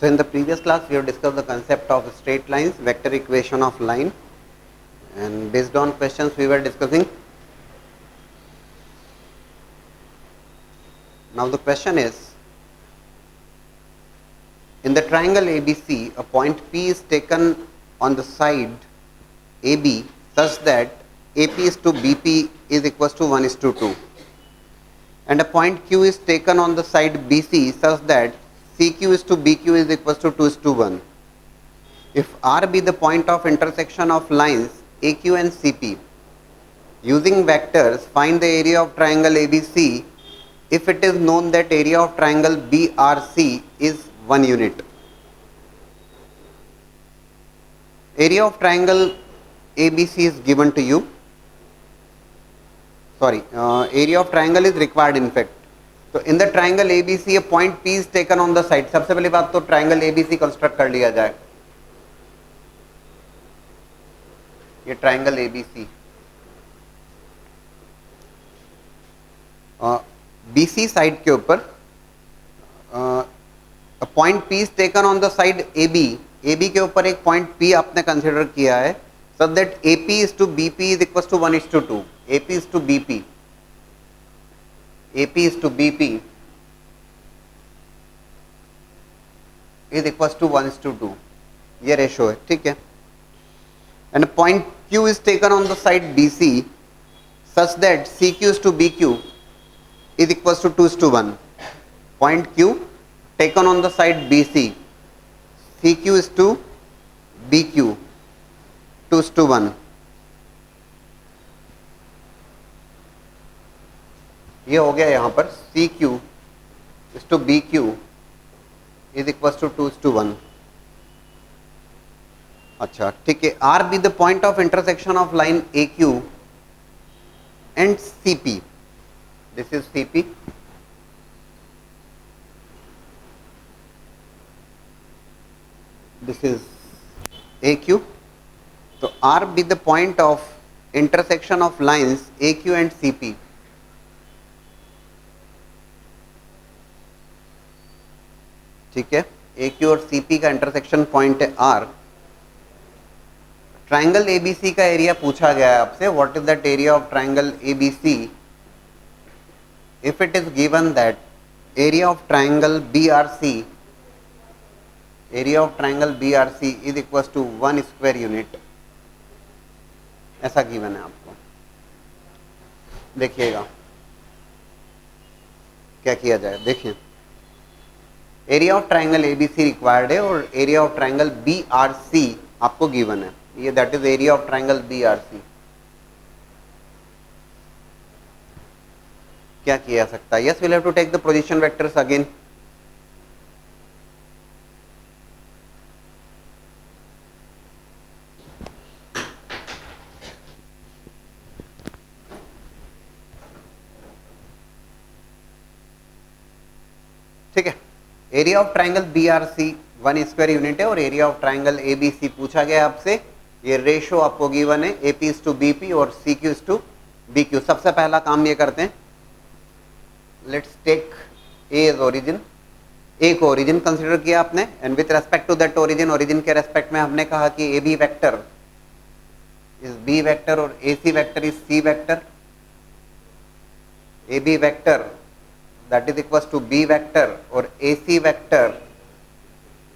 So in the previous class we have discussed the concept of straight lines, vector equation of line, and based on questions we were discussing. Now the question is, in the triangle ABC, a point P is taken on the side AB such that AP is to BP is equals to 1:2, and a point Q is taken on the side BC such that CQ is to BQ is equals to 2:1. If R be the point of intersection of lines AQ and CP, using vectors find the area of triangle ABC if it is known that area of triangle BRC is 1 unit. Area of triangle ABC is given to you. Area of triangle is required in fact. So in the triangle ABC a point P is taken on the side. सबसे पहली बात तो triangle ABC construct कर लिया जाए. ये triangle ABC. BC side के ऊपर point P is taken on the side AB. AB के ऊपर एक पॉइंट P आपने कंसिडर किया है, so that AP is to BP is equals to 1:2. AP is to BP. AP is to BP is equals to 1:2. ये ratio है, ठीक है. And point Q is taken on the side BC such that CQ is to BQ is equals to 2:1. Point Q taken on the side BC, CQ is to BQ 2:1. ये हो गया यहाँ पर CQ is to BQ is equals to 2:1. अच्छा ठीक है. R be the point of intersection of line AQ and CP. This is CP. This is AQ. So R be the point of intersection of lines AQ and CP. ठीक है. AQ और CP का intersection point है R. Triangle ABC का area पूछा गया है आपसे. What is that area of triangle ABC? If it is given that area of triangle BRC, area of triangle BRC is equal to 1 square unit, ऐसा given है आपको. देखिएगा क्या किया जाए. देखिए, area of triangle ABC required है और एरिया ऑफ ट्राइंगल BRC आपको गिवन है. ये that is area of triangle BRC. क्या किया जा सकता है? Yes, will have to take the position vectors again. ठीक है. Area of triangle BRC 1 square unit है और एरिया ऑफ ट्राइंगल ABC पूछा गया आपसे. ये रेशो आपको गिवन है AP is to BP और CQ is to BQ. सबसे पहला काम ये करते हैं, let's take A as origin. A को ओरिजिन कंसिडर किया आपने and with respect to that origin, origin के रेस्पेक्ट में हमने कहा कि AB vector is B vector और AC vector is C vector. AB vector that is equals to B vector और AC vector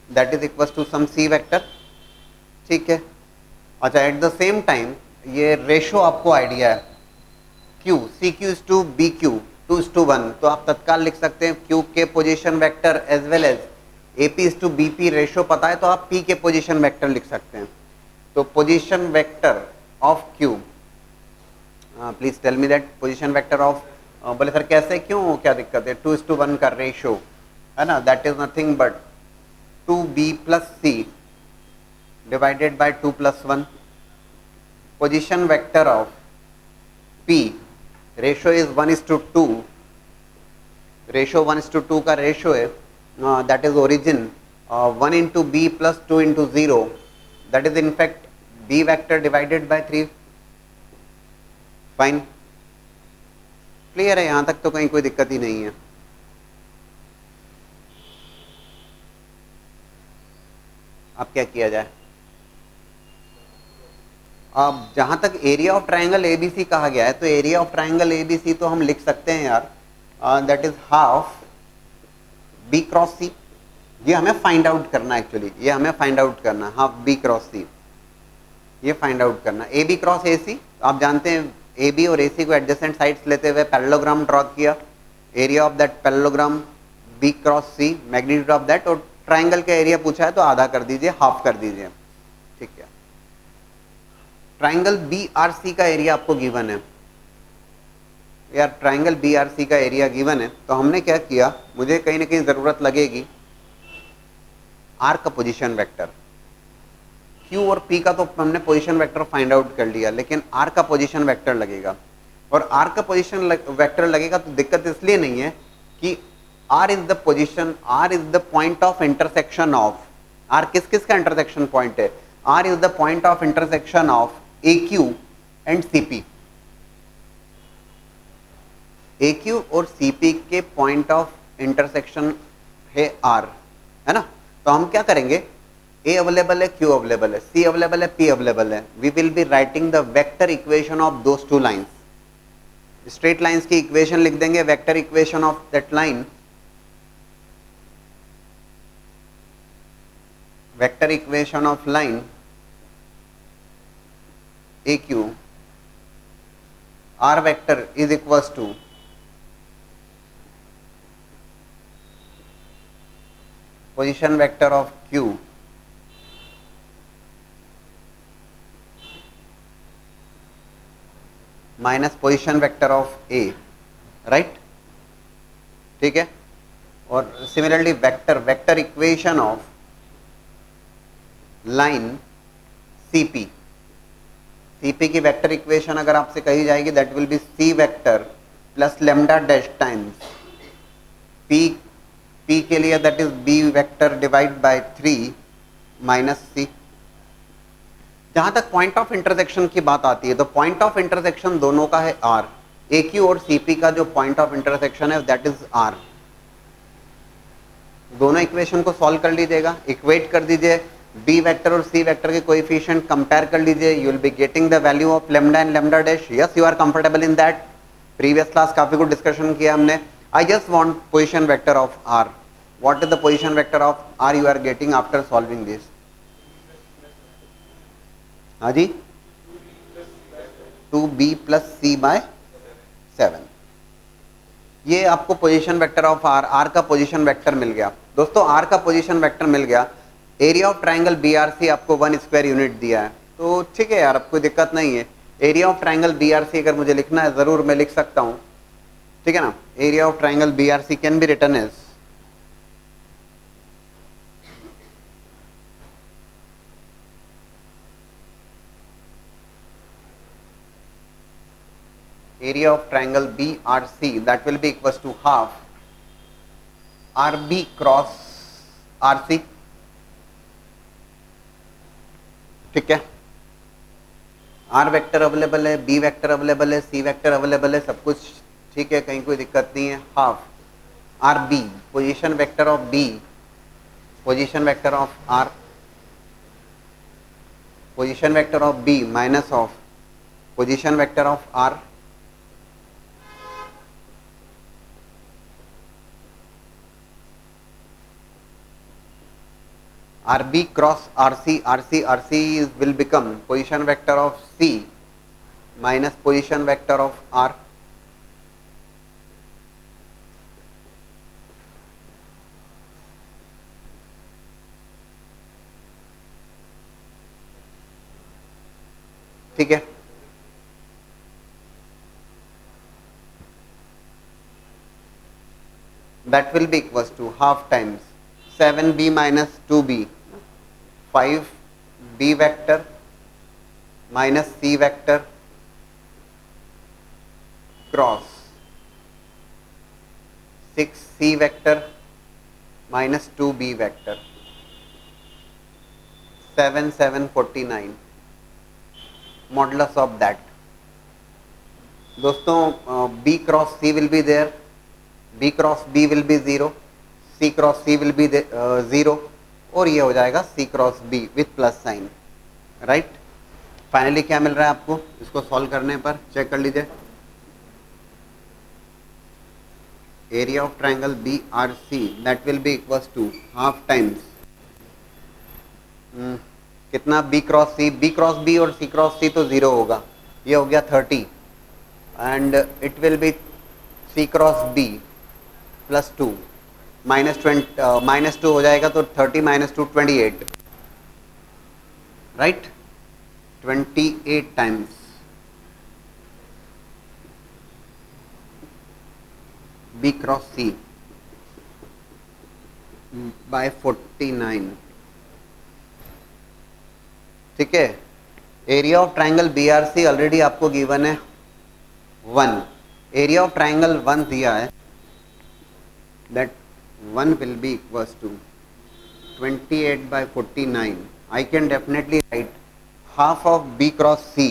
that is equals to some C vector. ठीक है. अच्छा, एट द सेम टाइम ये ratio आपको idea है Q, CQ is to BQ 2:1. तो आप तत्काल लिख सकते हैं Q के position vector as well as AP is to BP ratio पता है तो आप P के पोजीशन वेक्टर लिख सकते हैं. तो position vector of Q, please tell me that position vector of. बोले सर कैसे, क्यों, क्या दिक्कत है? 2:1 का रेशो है ना, that is nothing but 2B plus C divided by 2 + 1. Position vector of P ratio is 1:2. Ratio 1:2 का रेशो है, that is origin 1 into B plus 2 into 0, that is in fact B vector divided by 3. Fine, clear है. यहां तक तो कहीं कोई दिक्कत ही नहीं है. क्या किया जाए? अब जहां तक एरिया ऑफ ट्राइंगल एबीसी कहा गया है, तो एरिया ऑफ ट्राइंगल एबीसी तो हम लिख सकते हैं यार, that is half b cross c. ये हमें फाइंड आउट करना है एक्चुअली, ये हमें फाइंड आउट करना, हाफ बी क्रॉस सी, ये फाइंड आउट करना। ए बी क्रॉस ए सी, आप जानते हैं ए बी और ए सी को एडजेसेंट साइड्स लेते हुए पैरेललोग्राम ड्रॉ किया, area of that parallelogram B cross C, magnitude of that, और ट्राइंगल का एरिया पूछा है तो आधा कर दीजिए, हाफ कर दीजिए, ठीक है। ट्राइंगल बी आर सी का एरिया आपको गिवन है यार, ट्राइंगल बी आर सी का एरिया गिवन है, तो हमने क्या किया, मुझे कहीं ना कहीं जरूरत लगेगी आर का पोजीशन वेक्टर। क्यू और पी का तो हमने पोजीशन वेक्टर फाइंड आउट कर लिया, लेकिन आर का पोजीशन वेक्टर लगेगा, और आर का पोजीशन वेक्टर लगेगा तो दिक्कत इसलिए नहीं है कि R is the position, R is the point of intersection of, R किस किस का इंटरसेक्शन पॉइंट है, R is the point of intersection of A Q and C P. A Q और सी पी के पॉइंट ऑफ इंटरसेक्शन है R, है ना। तो हम क्या करेंगे, ए अवेलेबल है, क्यू अवेलेबल है, सी अवेलेबल है, पी अवेलेबल है, we will be writing the vector equation of those two lines. Straight lines की इक्वेशन लिख देंगे, vector equation of that line, vector equation of line A Q, R vector is equals to position vector of Q minus position vector of A, right? ठीक है। और similarly vector equation of line CP, CP की vector equation अगर आपसे कही जाएगी, that will be C vector plus lambda dash times P के लिए that is B vector divide by 3 minus C। जहां तक पॉइंट ऑफ इंटरसेक्शन की बात आती है, तो पॉइंट ऑफ इंटरसेक्शन दोनों का है R, AQ और CP का जो पॉइंट ऑफ इंटरसेक्शन है दैट इज R। दोनों इक्वेशन को सॉल्व कर लीजिएगा, इक्वेट कर दीजिए, B वेक्टर और C वेक्टर के कोएफिशिएंट कंपेयर कर लीजिए, you will be getting the value of lambda and lambda dash. Yes, you are comfortable in that, previous class काफी कुछ डिस्कशन किया हमने। I just want position vector of R. What is the position vector of R you are getting after solving this? हाँ जी, 2B plus C by 7। ये आपको position vector of R, R का position vector मिल गया। दोस्तों R का position vector मिल गया, area of triangle BRC आपको 1 square unit दिया है, तो ठीक है यार, अब कोई दिक्कत नहीं है। एरिया ऑफ ट्राइंगल BRC अगर मुझे लिखना है जरूर मैं लिख सकता हूँ, ठीक है ना। Area of triangle BRC can be written as area of triangle BRC that will be equals to half RB cross RC, ठीक है। R वेक्टर अवेलेबल है, B वेक्टर अवेलेबल है, C वेक्टर अवेलेबल है, सब कुछ ठीक है, कहीं कोई दिक्कत नहीं है। Half RB position vector of B, position vector of R, position vector of B minus of position vector of R, RB cross RC, RC will become position vector of C minus position vector of R, ठीक है। That will be equals to half times 7B minus 2B, 5B vector minus C vector cross 6C vector minus 2B vector, 7 modulus of that। दोस्तों B cross C will be there, B cross B will be 0, C cross C will be 0, और ये हो जाएगा C cross B with plus sign, right. Finally क्या मिल रहा है आपको, इसको सॉल्व करने पर चेक कर लीजिए। Area of triangle B R C that will be equals to half times कितना, बी क्रॉस बी और सी क्रॉस सी तो 0 होगा, ये हो गया 30 and it will be C cross B plus 2 -2 हो जाएगा तो 30 - 2 28, right, 28 times B cross C by 49, ठीक है। Area of triangle B R C already आपको गिवन है 1, एरिया ऑफ ट्राइंगल 1 दिया है, that 1 will be equals to 28 by 49. I can definitely write half of B cross C,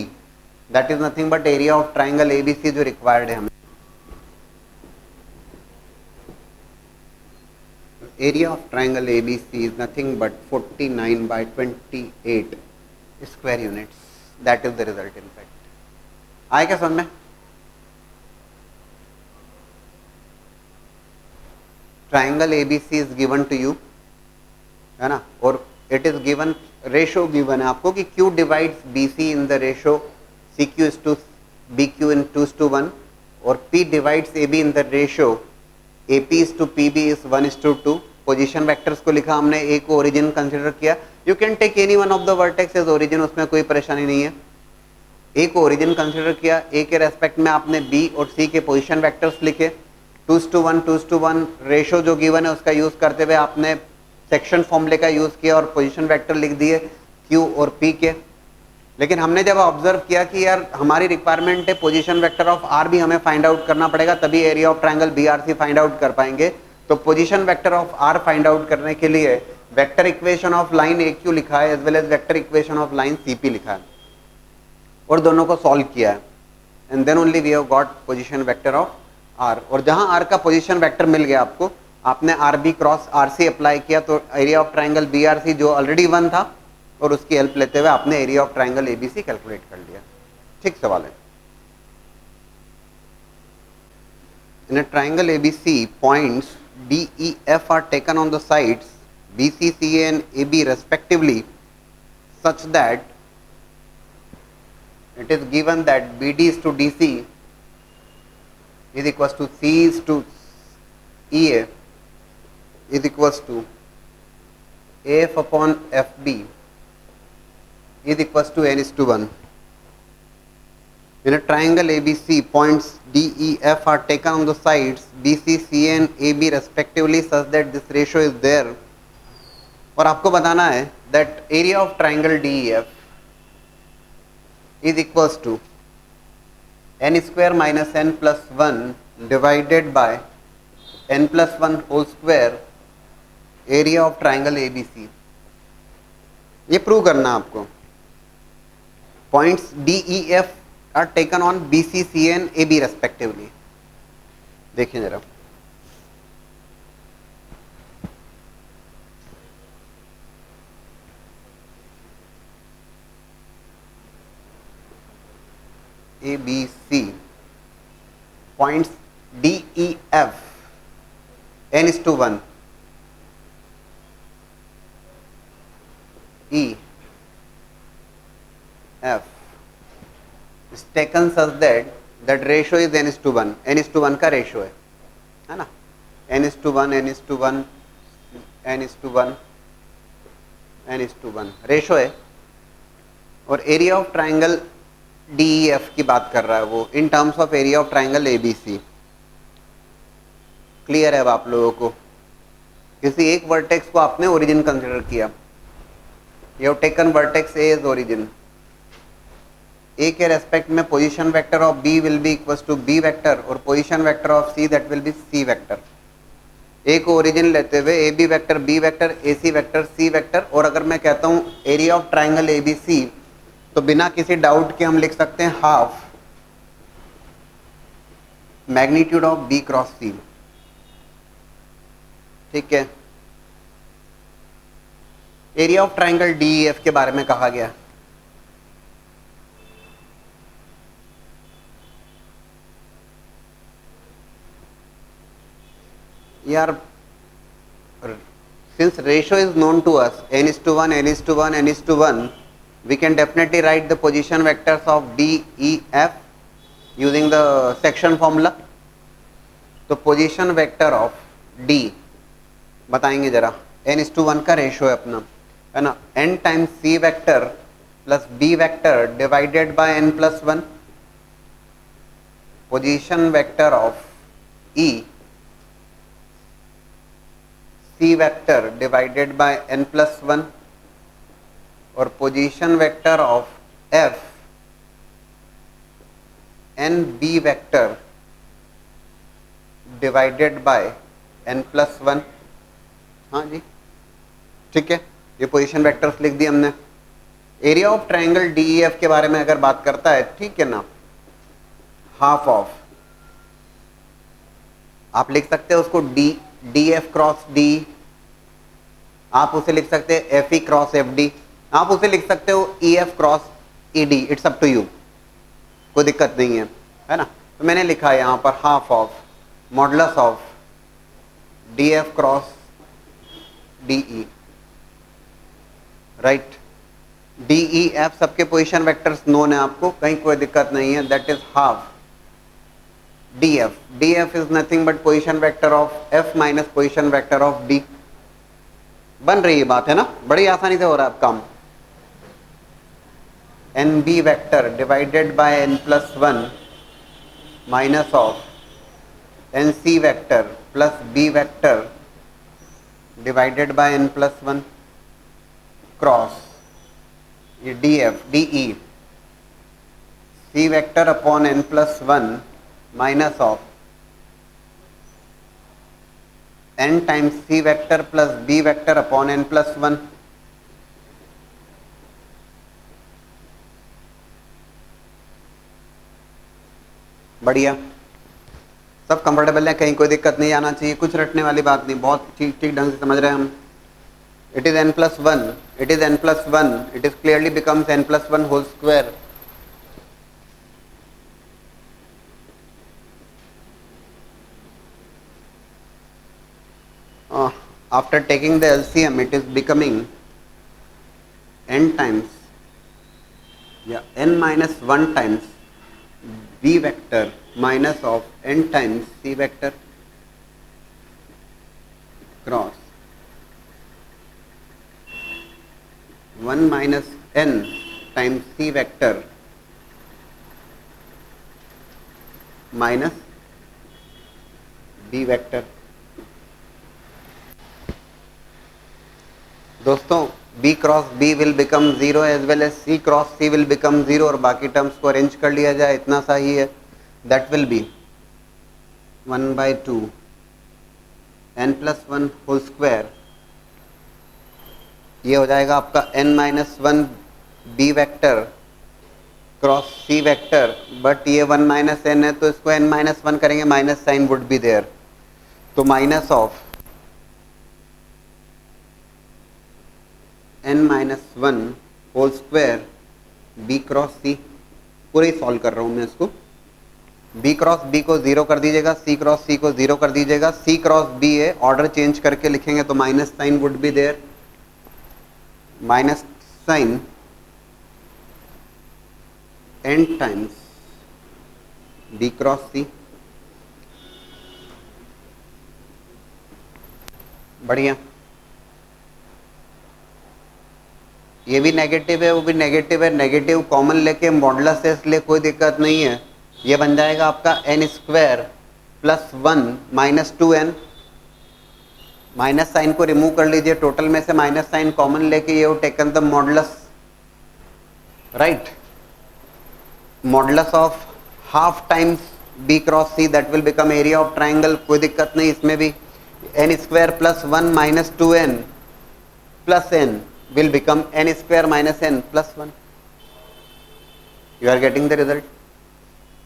that is nothing but area of triangle ABC जो required है हमें। Area of triangle ABC is nothing but 49 by 28 square units. That is the result in fact. आए क्या समझ में? Triangle ABC is given to you, है ना, और it is given, ratio given है आपको कि Q divides BC in the ratio CQ is to BQ in 2:1 और P divides AB in the ratio AP is to PB is 1:2। Position vectors को लिखा हमने, A को ओरिजिन कंसिडर किया, you can take any one of the vertex as origin, उसमें कोई परेशानी नहीं है। A को ओरिजिन कंसिडर किया, A के रेस्पेक्ट में आपने B और C के पोजीशन वेक्टर्स लिखे, 2:1 रेशो जो गिवन है उसका यूज करते हुए आपने सेक्शन फॉर्मूले का यूज किया और पोजीशन वेक्टर लिख दिए Q और P के। लेकिन हमने जब ऑब्जर्व किया कि यार हमारी रिक्वायरमेंट है पोजीशन वेक्टर ऑफ R भी हमें फाइंड आउट करना पड़ेगा, तभी area of triangle BRC find out कर पाएंगे। तो position vector of R find out करने के लिए vector equation of line AQ लिखा है as well as vector equation of line CP लिखा है और दोनों को सॉल्व किया है, and then only we have got position vector of R। और जहां R का पोजीशन वेक्टर मिल गया आपको, आपने RB क्रॉस RC अप्लाई किया तो एरिया ऑफ ट्राइंगल BRC जो ऑलरेडी 1 था और उसकी हेल्प लेते हुए आपने area of triangle ABC calculate कर लिया। ठीक सवाल है। In a triangle ABC points DEF are taken on the sides BC, CA and AB respectively such that it is given that BD is to DC is equals to C is to EA is equals to AF upon FB is equals to N is to 1. In a triangle ABC, points DEF are taken on the sides BC, CA and AB respectively such that this ratio is there. और आपको बताना है that area of triangle DEF is equals to n square minus n plus 1 divided by n plus 1 whole square area of triangle ABC। ये prove करना आपको। Points DEF are taken on BC, CA and AB respectively। देखिए जरा, ABC points DEF n is to 1 E F is taken such that that ratio is n is to 1, n is to 1 का ratio है ना, n is to 1, n is to 1, n is to 1, n is to 1 ratio है। और area of triangle DEF की बात कर रहा है वो in terms of area of triangle ABC। Clear है अब आप लोगों को? किसी एक वर्टेक्स को आपने ओरिजिन कंसिडर किया, you have taken vertex A as origin, A के रेस्पेक्ट में position vector of B will be equals to B vector और position vector of C that will be C vector. A को origin लेते हुए AB vector, B vector, AC vector, C vector. और अगर मैं कहता हूँ एरिया ऑफ ट्राइंगल ABC तो बिना किसी डाउट के हम लिख सकते हैं half magnitude of B cross C। ठीक है, एरिया ऑफ ट्राइंगल डीईएफ के बारे में कहा गया। यार since ratio is known to us, n is to 1, n is to 1, n is to 1, we can definitely write the position vectors of D, E, F using the section formula. तो position vector of D बताएंगे जरा, n is to 1 का ratio है अपना, है ना, n times C vector plus B vector divided bye n plus 1। Position vector of E C vector divided bye n plus 1 और position vector of F n B vector divided bye n plus 1। हाँ जी ठीक है, ये position vectors लिख दिए हमने। Area of triangle DEF के बारे में अगर बात करता है, ठीक है ना, हाफ ऑफ, आप लिख सकते हो उसको डी एफ क्रॉस डी, आप उसे लिख सकते हैं F E cross F D, आप उसे लिख सकते हो E F cross E D, it's up to you, कोई दिक्कत नहीं है ना। तो मैंने लिखा है यहाँ पर half of modulus of D F cross D E, right. D E F सबके पोजिशन वेक्टर्स नोन है आपको, कहीं कोई दिक्कत नहीं है, that is half D F. D F is nothing but position vector of F minus position vector of D. बन रही है बात, है ना, बड़ी आसानी से हो रहा है अब काम। N b vector divided by n plus 1 minus of n c vector plus b vector divided by n plus 1 cross ये D F D E c vector upon n plus 1 minus of n times C vector plus b vector upon n plus 1। बढ़िया, सब comfortable है, कहीं कोई दिक्कत नहीं आना चाहिए, कुछ रटने वाली बात नहीं, बहुत ठीक ठीक ढंग से समझ रहे हैं हम। It is n plus 1, it is n plus 1, it is clearly becomes n plus 1 whole square. After taking the LCM, it is becoming n times, n minus 1 times b vector minus of n times c vector cross 1 minus n times c vector minus b vector। दोस्तों b cross b will become 0 as well as c cross c will become 0 और बाकी terms को arrange कर लिया जाए, इतना सा ही है। That will be 1/2 n plus 1 whole square, ये हो जाएगा आपका n minus 1 b vector cross c vector, but ये 1 माइनस n है तो इसको n माइनस 1 करेंगे, minus sign would be there, तो minus of n minus 1 whole square b cross c। पूरे ही सॉल्व कर रहा हूँ मैं इसको, b क्रॉस b को 0 कर दीजिएगा, c क्रॉस c को 0 कर दीजिएगा, c क्रॉस b है, ऑर्डर चेंज करके लिखेंगे तो minus sign would be there, minus sign n times b cross c। बढ़िया, ये भी नेगेटिव है, वो भी नेगेटिव है, नेगेटिव कॉमन लेके मॉडुलस एस ले, कोई दिक्कत नहीं है। ये बन जाएगा आपका N square plus 1 minus 2n, minus sign को रिमूव कर लीजिए, टोटल में से माइनस साइन कॉमन लेके ये taken the modulus, right, modulus of half times B cross C, that will become area of triangle, कोई दिक्कत नहीं इसमें भी। N square plus 1 minus 2n plus n will become n square minus n plus 1। You are getting the result।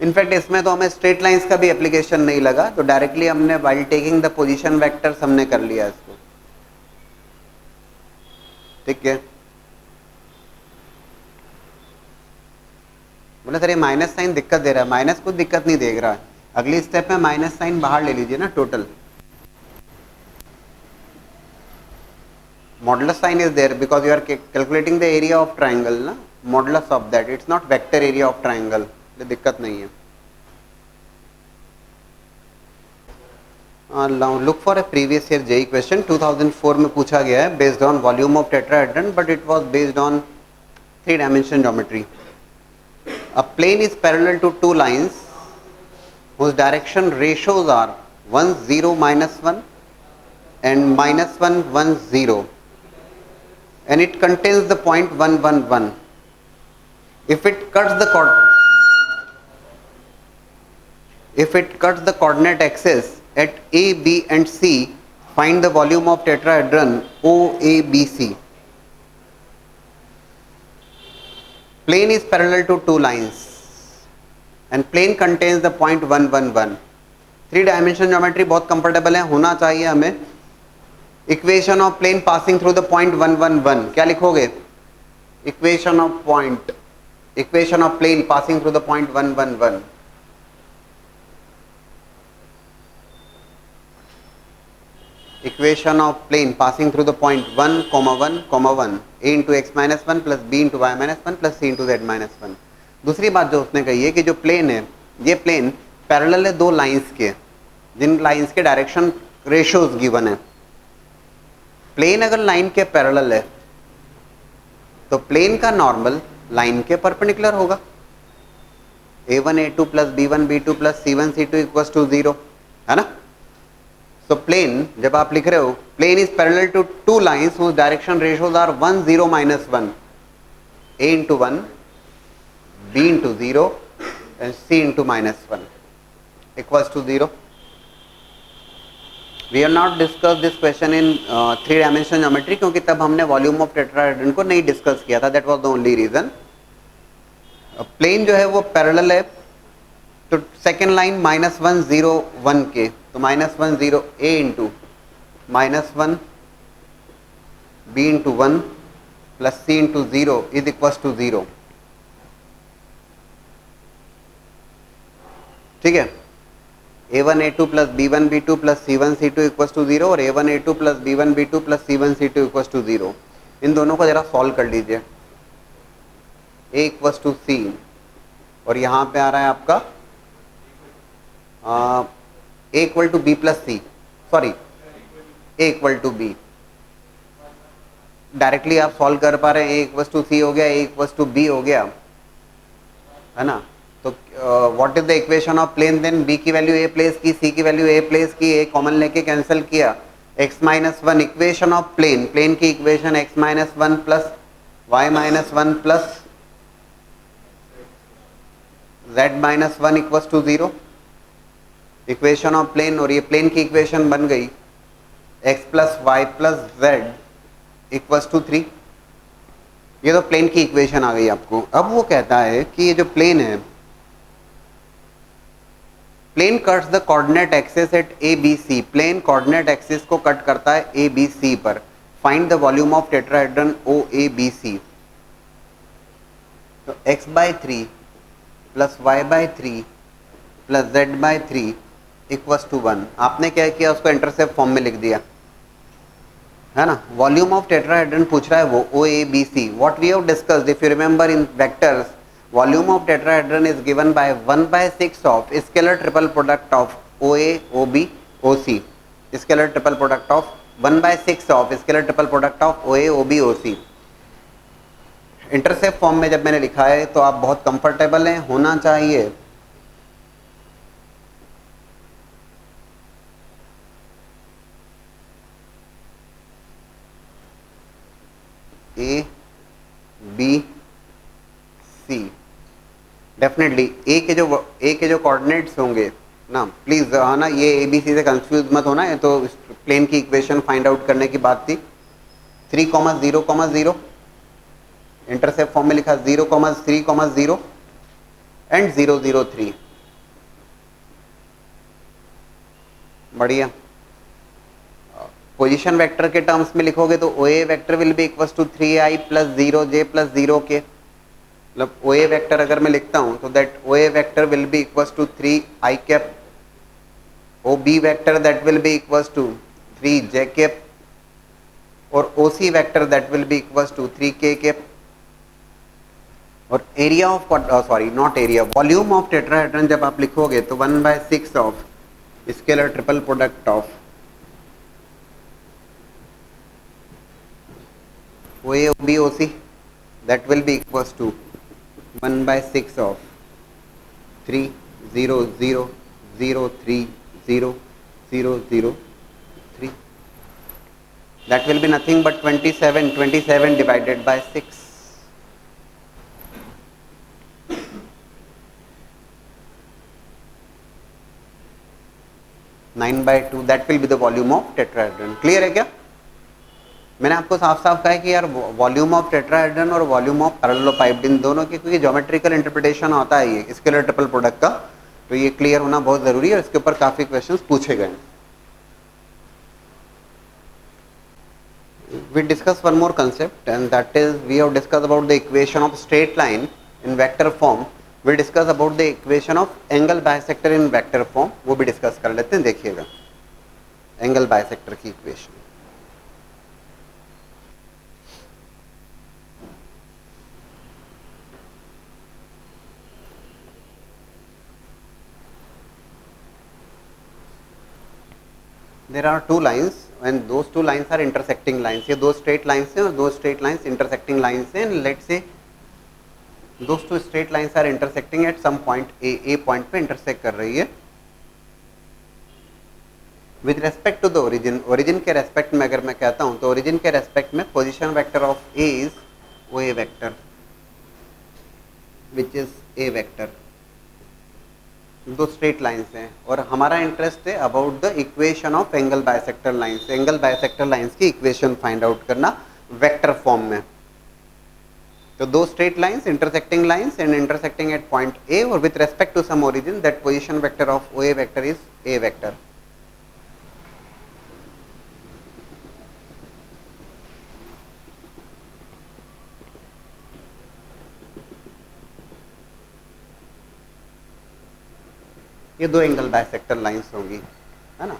In fact इसमें तो हमें straight lines का भी एप्लीकेशन नहीं लगा, तो डायरेक्टली हमने while taking the position vectors हमने कर लिया इसको, ठीक है, बोले सर ये माइनस साइन दिक्कत दे रहा है, माइनस कुछ दिक्कत नहीं दे रहा है, अगली स्टेप में माइनस साइन बाहर ले लीजिए ना, total modulus sign is there because you are calculating the area of triangle ना, modulus of that, it's not vector area of triangle, दिक्कत नहीं है। Look for a previous year JEE question 2004 में पूछा गया है based on volume of tetrahedron, but it was based on 3 dimension geometry. A plane is parallel to two lines whose direction ratios are 1 0 minus 1 and minus 1 1 0, and it contains the point 1 1 1. If it cuts the coordinate axis at A, B and C, find the volume of tetrahedron OABC. Plane is parallel to two lines and plane contains the point 1 1 1. 3 dimension geometry बहुत comfortable है, होना चाहिए हमें। Equation of plane passing through the point 1 1 1, क्या लिखोगे? Equation of plane passing through the point 1 1 1। Equation of plane passing through the point 1, 1, a into x minus 1 plus b into y minus 1 plus c into z minus 1। दूसरी बात जो उसने कही है कि जो प्लेन है, ये प्लेन पैरेलल है दो लाइंस के, जिन लाइंस के डायरेक्शन रेशियोज गिवन है। प्लेन अगर लाइन के पैरेलल है तो प्लेन का नॉर्मल लाइन के परपेंडिकुलर होगा। a1 a2 plus b1 b2 plus c1 c2 equals to 0, है ना? तो प्लेन जब आप लिख रहे हो, plane is parallel to two lines whose direction ratios are 1 0 minus 1, a into 1, b into 0 and c into minus 1 equals to 0. We have not discussed this question in 3 dimension geometry क्योंकि तब हमने volume of tetrahedron को नहीं discuss किया था, that was the only reason. Plane जो है वो पैरेलल है तो सेकेंड लाइन -1 0 1 के, तो -1 0 a into -1 b into 1 plus c into 0 is equals to 0। ठीक है, a1 a2 plus b1 b2 plus c1 c2 equals to 0 और a1 a2 plus b1 b2 plus c1 c2 equals to 0। इन दोनों को जरा solve कर लीजिए। a equals to c और यहाँ पे आ रहा है आपका a equal to B plus C, sorry a equal to B. Directly आप सॉल्व कर पा रहे हैं, a इक्वल टू सी हो गया, a इक्वल टू बी हो गया, है ना? तो what is the equation of plane then? b की वैल्यू a प्लेस की, c की वैल्यू a प्लेस की, a कॉमन लेके कैंसिल किया, x minus 1 equation of plane, plane की equation x minus 1 plus y minus 1 plus z minus 1 equal to 0। Equation of plane, और ये plane की equation बन गई x plus y plus z equals to 3। ये तो प्लेन की इक्वेशन आ गई आपको। अब वो कहता है कि ये जो प्लेन है, plane cuts the coordinate axis at A B C, plane coordinate axis को कट करता है ए बी सी पर। Find the volume of tetrahedron O A B C. तो x/3 plus y/3 plus z/3 equals to 1। आपने क्या किया, उसको intercept form में लिख दिया, है ना? वॉल्यूम ऑफ टेट्राहेड्रन पूछ रहा है वो OABC। What we have discussed, if you remember in vectors, volume of tetrahedron is given by 1/6 of scalar triple product of OA OB OC, scalar triple product of 1/6 of scalar triple product of OA OB OC। Intercept form में जब मैंने लिखा है तो आप बहुत comfortable हैं, होना चाहिए। A B C, डेफिनेटली ए के जो कोऑर्डिनेट्स होंगे ना, प्लीज है ना, ये ABC से कंफ्यूज मत होना, है तो प्लेन की इक्वेशन फाइंड आउट करने की बात थी। 3, 0, 0 इंटरसेप्ट फॉर्म में लिखा 0, 3, 0 एंड 0 0 3। बढ़िया, पोजीशन वेक्टर के टर्म्स में लिखोगे तो O A vector will be equal to 3i plus 0j plus 0k, मतलब ओ ए वेक्टर अगर मैं लिखता हूं तो that O A vector will be equal to 3i cap, O B vector that will be equal to 3j cap, और O C vector that will be equal to 3k cap. और area of sorry not area, volume of tetrahedron जब आप लिखोगे तो 1/6 of scalar triple product of OA OB OC that will be equals to 1/6 of 3 0 0 0 3 0 0 0 3, that will be nothing but 27 divided by 6. Nine by 2 that will be the volume of tetrahedron. Clear है क्या? मैंने आपको साफ साफ कहा है कि यार वॉल्यूम ऑफ टेट्राहेड्रन और वॉल्यूम ऑफ पैरेललोपाइपडिन दोनों की, क्योंकि ज्योमेट्रिकल इंटरप्रिटेशन होता है ये स्केलर ट्रिपल प्रोडक्ट का, तो ये क्लियर होना बहुत जरूरी है और इसके ऊपर काफी क्वेश्चंस पूछे गए। We discuss one more concept and that is we have discussed about the equation of straight line in vector form. We discuss about the equation of angle bisector in vector form, वो भी discuss कर लेते हैं। देखिएगा angle bisector की equation, there are two lines and those two lines are intersecting lines। ये दो straight lines हैं और दो straight lines intersecting lines हैं। let's say those two straight lines are intersecting at some point a point पे intersect कर रही है। with respect to the origin के respect में अगर मैं कहता हूँ तो origin के respect में position vector of a is OA vector which is a vector। दो स्ट्रेट लाइंस हैं और हमारा इंटरेस्ट है about the equation of angle bisector lines. Angle bisector lines की इक्वेशन फाइंड आउट करना वेक्टर फॉर्म में। तो दो straight lines intersecting lines and intersecting at point A और with respect to some origin that position vector of O A vector is a vector. ये दो angle bisector lines होंगी, है ना।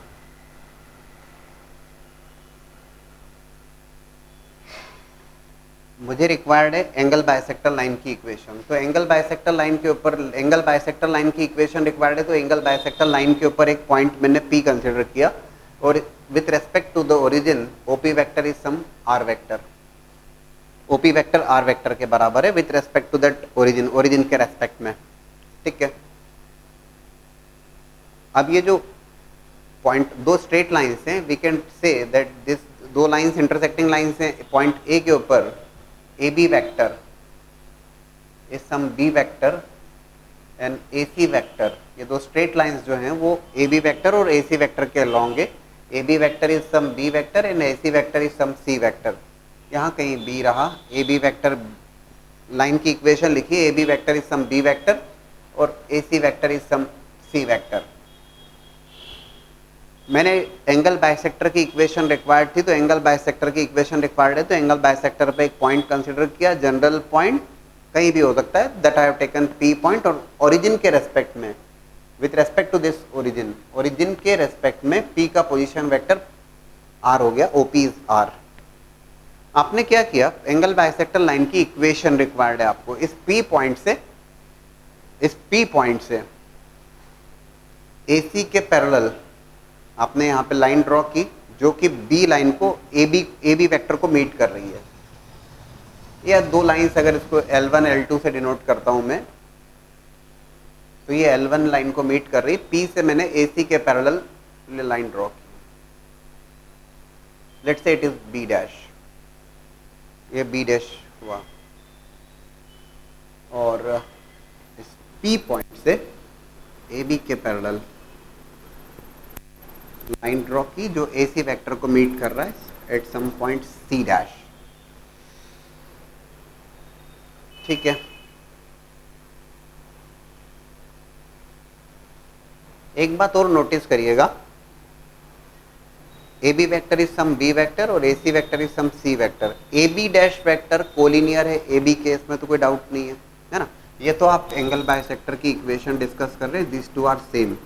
मुझे रिक्वायर्ड है एंगल बाइसेक्टर लाइन की equation, तो एंगल बाइसेक्टर लाइन के ऊपर एंगल बाइसेक्टर लाइन की इक्वेशन रिक्वायर्ड है। तो एंगल बाइसेक्टर लाइन के ऊपर एक पॉइंट मैंने P कंसिडर किया और with respect to the origin OP vector is some R vector. OP vector R vector के बराबर है with respect to that origin के रेस्पेक्ट में, ठीक है। अब ये जो पॉइंट दो स्ट्रेट लाइंस हैं, we can say that this दो लाइंस इंटरसेक्टिंग लाइंस हैं पॉइंट ए के ऊपर AB vector is some B vector and AC vector. ये दो स्ट्रेट लाइंस जो हैं वो AB वेक्टर और AC वेक्टर के अलॉन्ग है। AB vector is some B vector and AC vector is some C vector. यहाँ कहीं B रहा, AB वेक्टर लाइन की इक्वेशन लिखी, AB vector is some B vector और AC vector is some C vector. मैंने angle bisector की equation required थी, तो एंगल बाइसेक्टर की इक्वेशन रिक्वायर्ड है, तो एंगल बाइसेक्टर पे एक पॉइंट कंसीडर किया, जनरल पॉइंट कहीं भी हो सकता है, that I have taken P point और ओरिजिन के रेस्पेक्ट में with respect to this origin के रेस्पेक्ट में P का पोजीशन वेक्टर R हो गया, OP इज R। आपने क्या किया, एंगल बाइसेक्टर लाइन की इक्वेशन रिक्वायर्ड है आपको। इस P पॉइंट से AC के पैरेलल आपने यहाँ पे लाइन ड्रॉ की जो कि B लाइन को AB वेक्टर को मीट कर रही है। या दो लाइंस अगर इसको L1 L2 से डिनोट करता हूं मैं, तो ये L1 लाइन को मीट कर रही, P से मैंने AC के पैरेलल लाइन ड्रॉ की। Let's say it is B dash, ये B डैश हुआ और इस P पॉइंट से AB के पैरेलल लाइन ड्रॉ की जो AC वेक्टर को मीट कर रहा है at some point C dash, ठीक है। एक बात और नोटिस करिएगा, A B vector is some b vector और A C vector is some c vector. A B dash vector collinear है ए बी के, इसमें तो कोई डाउट नहीं है ना। ये तो आप एंगल बाइसेक्टर की इक्वेशन डिस्कस कर रहे हैं, this two are same,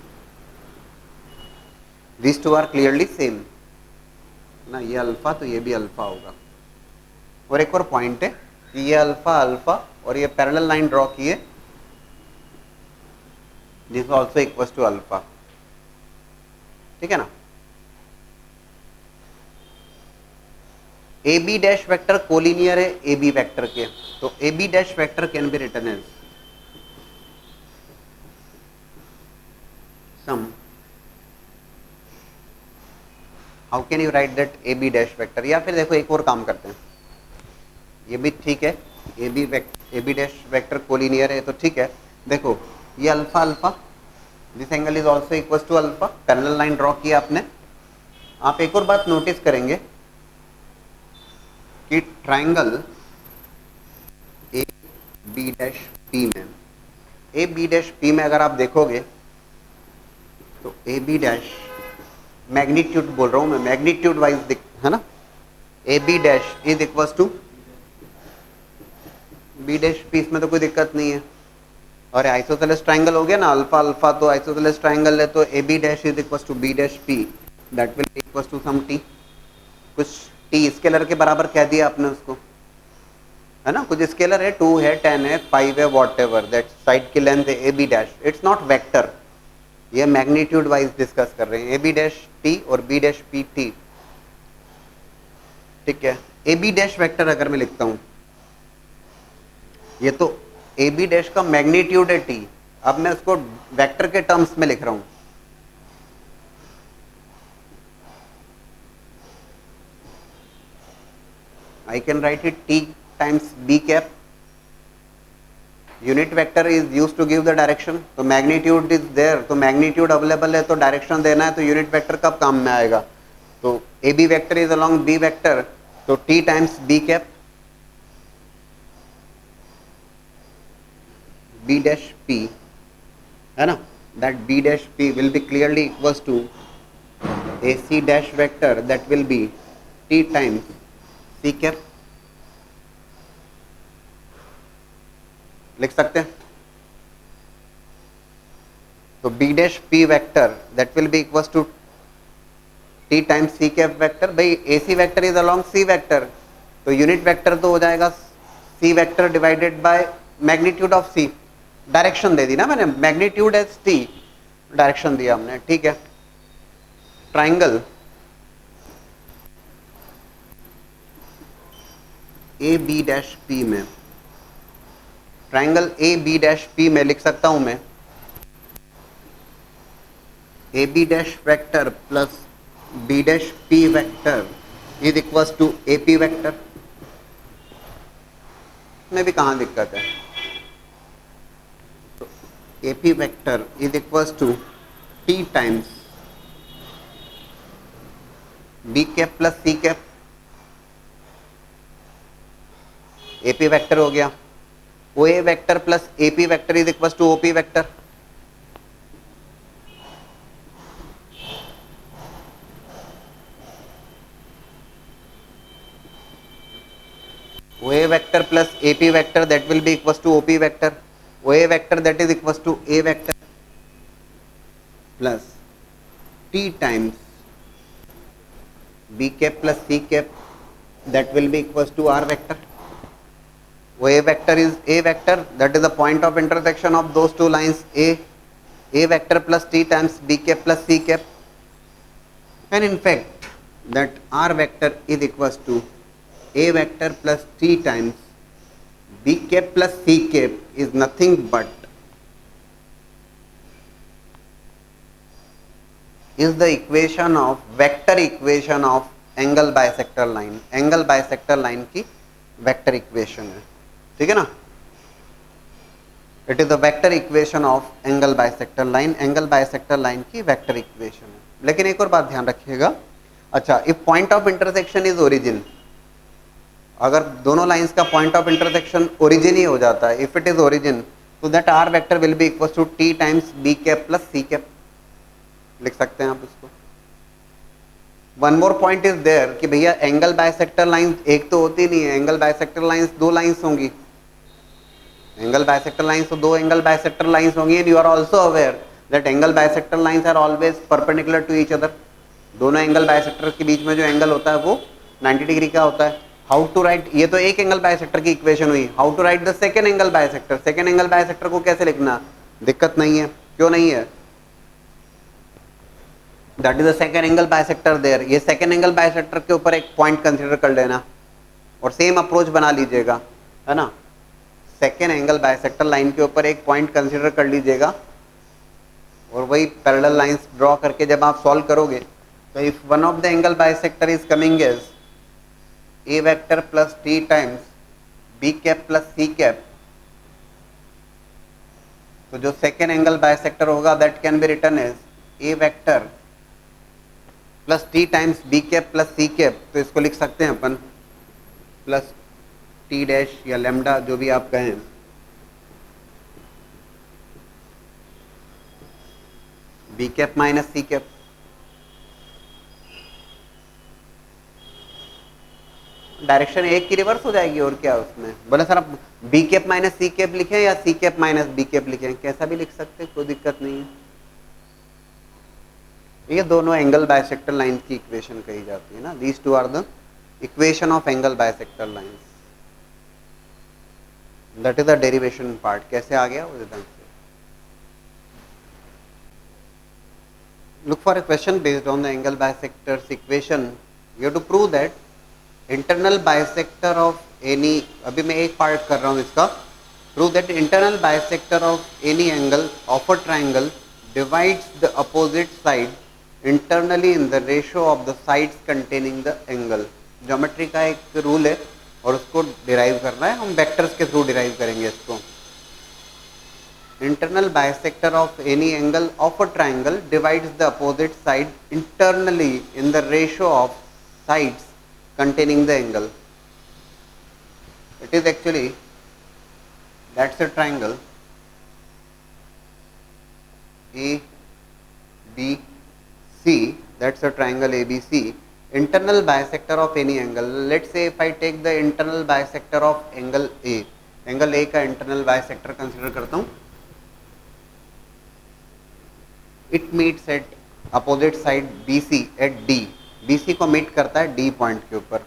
this two are clearly same ना, ये अल्फा तो ये भी अल्फा होगा। और एक और पॉइंट है कि ये अल्फा अल्फा और ये पैरेलल लाइन ड्रॉ किए, this also equals to alpha, ठीक है ना। A B dash vector collinear है ए बी वेक्टर के, तो A B dash vector can be written as some, how can you write that A B dash vector. या फिर देखो एक और काम करते हैं, ये भी ठीक है, A B dash vector collinear है तो ठीक है। देखो ये alpha alpha, this angle is also equal to alpha, parallel line draw किया आपने। आप एक और बात नोटिस करेंगे कि triangle A B dash P में, ए बी डैश पी में अगर आप देखोगे तो ए बी डैश मैग्नीट्यूड बोल रहा हूं मैं, मैग्नीट्यूड वाइज है ना, A B dash is equal to B dash P, इसमें तो कोई दिक्कत नहीं है। और आइसोसेलेस ट्राइंगल हो गया ना, अल्फा अल्फा तो आइसोसेलेस ट्राइंगल है, तो A B dash is equal to B dash P, that will equal to some T, कुछ टी स्केलर के बराबर कह दिया आपने उसको, है ना, कुछ स्केलर है, 2 है 10 है 5 है वॉट एवर, दैट साइड की लेंथ है A B dash, it's not vector, ये मैग्नीट्यूड वाइज डिस्कस कर रहे हैं, ए बी डैश टी और बी डैश पी टी, ठीक है। ए बी डैश वेक्टर अगर मैं लिखता हूं, ये तो ए बी डैश का मैग्नीट्यूड है टी, अब मैं उसको वेक्टर के टर्म्स में लिख रहा हूं, I can write it t times b cap, unit vector is used to give the direction, तो मैग्नीट्यूड इज देयर, तो मैग्नीट्यूड अवेलेबल है तो डायरेक्शन देना है, तो यूनिट वेक्टर कब काम में आएगा, तो A B vector is along b vector, तो t times b cap b dash p, है ना, that b dash p will be clearly equals to A C dash vector, that will be t times c cap, लिख सकते हैं। तो B dash P vector that will be equals to T times c cap vector, भाई A C vector is along c vector, तो unit vector तो हो जाएगा c vector divided by magnitude of c, direction दे दी ना मैंने, magnitude as T, direction दिया हमने, ठीक है। Triangle A B dash P में, triangle A B dash P में लिख सकता हूं मैं A B dash vector plus B dash P vector is equals to A P vector, में भी कहां दिक्कत है, तो A P vector is equals to T times B cap plus C cap, AP vector हो गया, O A vector plus AP vector is equal to OP vector, O A vector plus AP vector that will be equal to OP vector, O A vector that is equal to A vector plus T times B cap plus C cap that will be equal to R vector, O A vector is A vector, that is the point of intersection of those two lines A vector plus T times B cap plus C cap, and in fact that R vector is equals to A vector plus T times B cap plus C cap is nothing but is the equation of vector equation of angle bisector line, angle bisector line की vector equation है, ठीक है ना, it is the vector equation of angle bisector line, angle bisector line की vector equation है। लेकिन एक और बात ध्यान रखिएगा, अच्छा if point of intersection is origin, अगर दोनों लाइंस का पॉइंट ऑफ इंटरसेक्शन ओरिजिन ही हो जाता है, इफ इट इज ओरिजिन, तो that R vector will be equal to T times B cap plus C cap, लिख सकते हैं आप इसको, one more point is there कि भैया एंगल बाइसेक्टर लाइन एक तो होती नहीं है, एंगल बाइसेक्टर लाइंस दो लाइंस होंगी, एंगल बाइसेक्टर लाइंस तो दो एंगल बाइसेक्टर लाइंस होंगी, and you are also aware that angle bisector lines are always perpendicular to each other. दोनों एंगल बाइसेक्टर के बीच में जो एंगल होता है वो 90 डिग्री का होता है। हाउ टू राइट, ये तो एक एंगल बाइसेक्टर की इक्वेशन हुई, how to write the second angle bisector, second angle bisector को कैसे लिखना, दिक्कत नहीं है, क्यों नहीं है, that is the second angle bisector there. ये सेकेंड एंगल बाइसेक्टर के ऊपर एक पॉइंट कंसीडर कर लेना और सेम अप्रोच बना लीजिएगा, है ना, सेकेंड एंगल बाइसेक्टर लाइन के ऊपर एक पॉइंट कंसीडर कर लीजिएगा और वही पैरेलल लाइंस ड्रॉ करके जब आप सॉल्व करोगे तो if one of the angle bisector is coming as A vector plus T times B cap plus C cap, तो जो सेकेंड एंगल बाइसेक्टर होगा that can be written as A vector plus T times B cap plus C cap, तो इसको लिख सकते हैं अपन plus T dash या लेमडा जो भी आप कहें, B cap minus C cap. Direction एक की रिवर्स हो जाएगी और क्या उसमें, बोले सर आप B cap minus C cap लिखें या C cap minus B cap लिखें, कैसा भी लिख सकते हैं, कोई दिक्कत नहीं है। ये दोनों एंगल बाइसेक्टर लाइन की इक्वेशन कही जाती है ना, these two are the equation of angle bisector lines, that is the derivation part. कैसे आ गया वो ढंग से। Look for a question based on the angle bisectors equation. You have to prove that internal bisector of any, अभी मैं एक part कर रहा हूँ इसका, prove that internal bisector of any angle of a triangle divides the opposite side internally in the ratio of the sides containing the angle। Geometry का एक rule है और उसको डिराइव करना है, हम वेक्टर्स के थ्रू डिराइव करेंगे इसको। Internal bisector of any angle of a triangle divides the opposite side internally in the ratio of sides containing the angle. It is actually, that's a triangle ABC, that's a triangle ABC. Internal bisector of any angle, let's say if I take the internal bisector of angle A, angle A का internal bisector consider करता हूँ, it meets at opposite side BC at D, BC को meet करता है D point के ऊपर।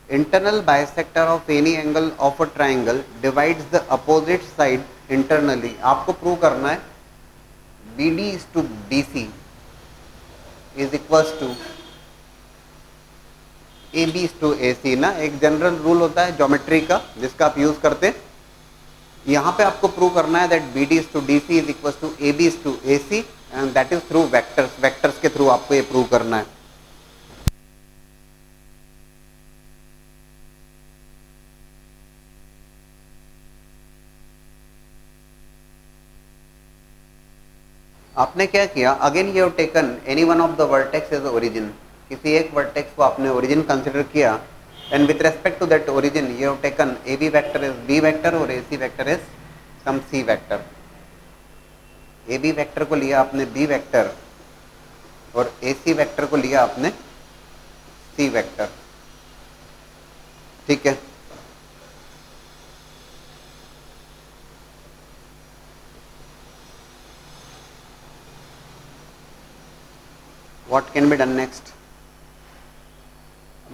Internal bisector of any angle of a triangle divides the opposite side internally। आपको prove करना है BD is to BC is equals to AB is to AC ना, एक जनरल रूल होता है ज्योमेट्री का जिसका आप यूज करते हैं। यहाँ पे आपको प्रूव करना है that BD is to DC is equals to AB is to AC and that is through vectors, vectors के थ्रू आपको ये प्रूव करना है। आपने क्या किया, again you have taken any one of the vertex as origin, किसी एक वर्टेक्स को आपने ओरिजिन कंसिडर किया and with respect to that origin you have taken A B vector is b vector और A C vector is some c vector. A B vector को लिया आपने B vector और ए सी वेक्टर को लिया आपने C vector, ठीक है। What can be done next?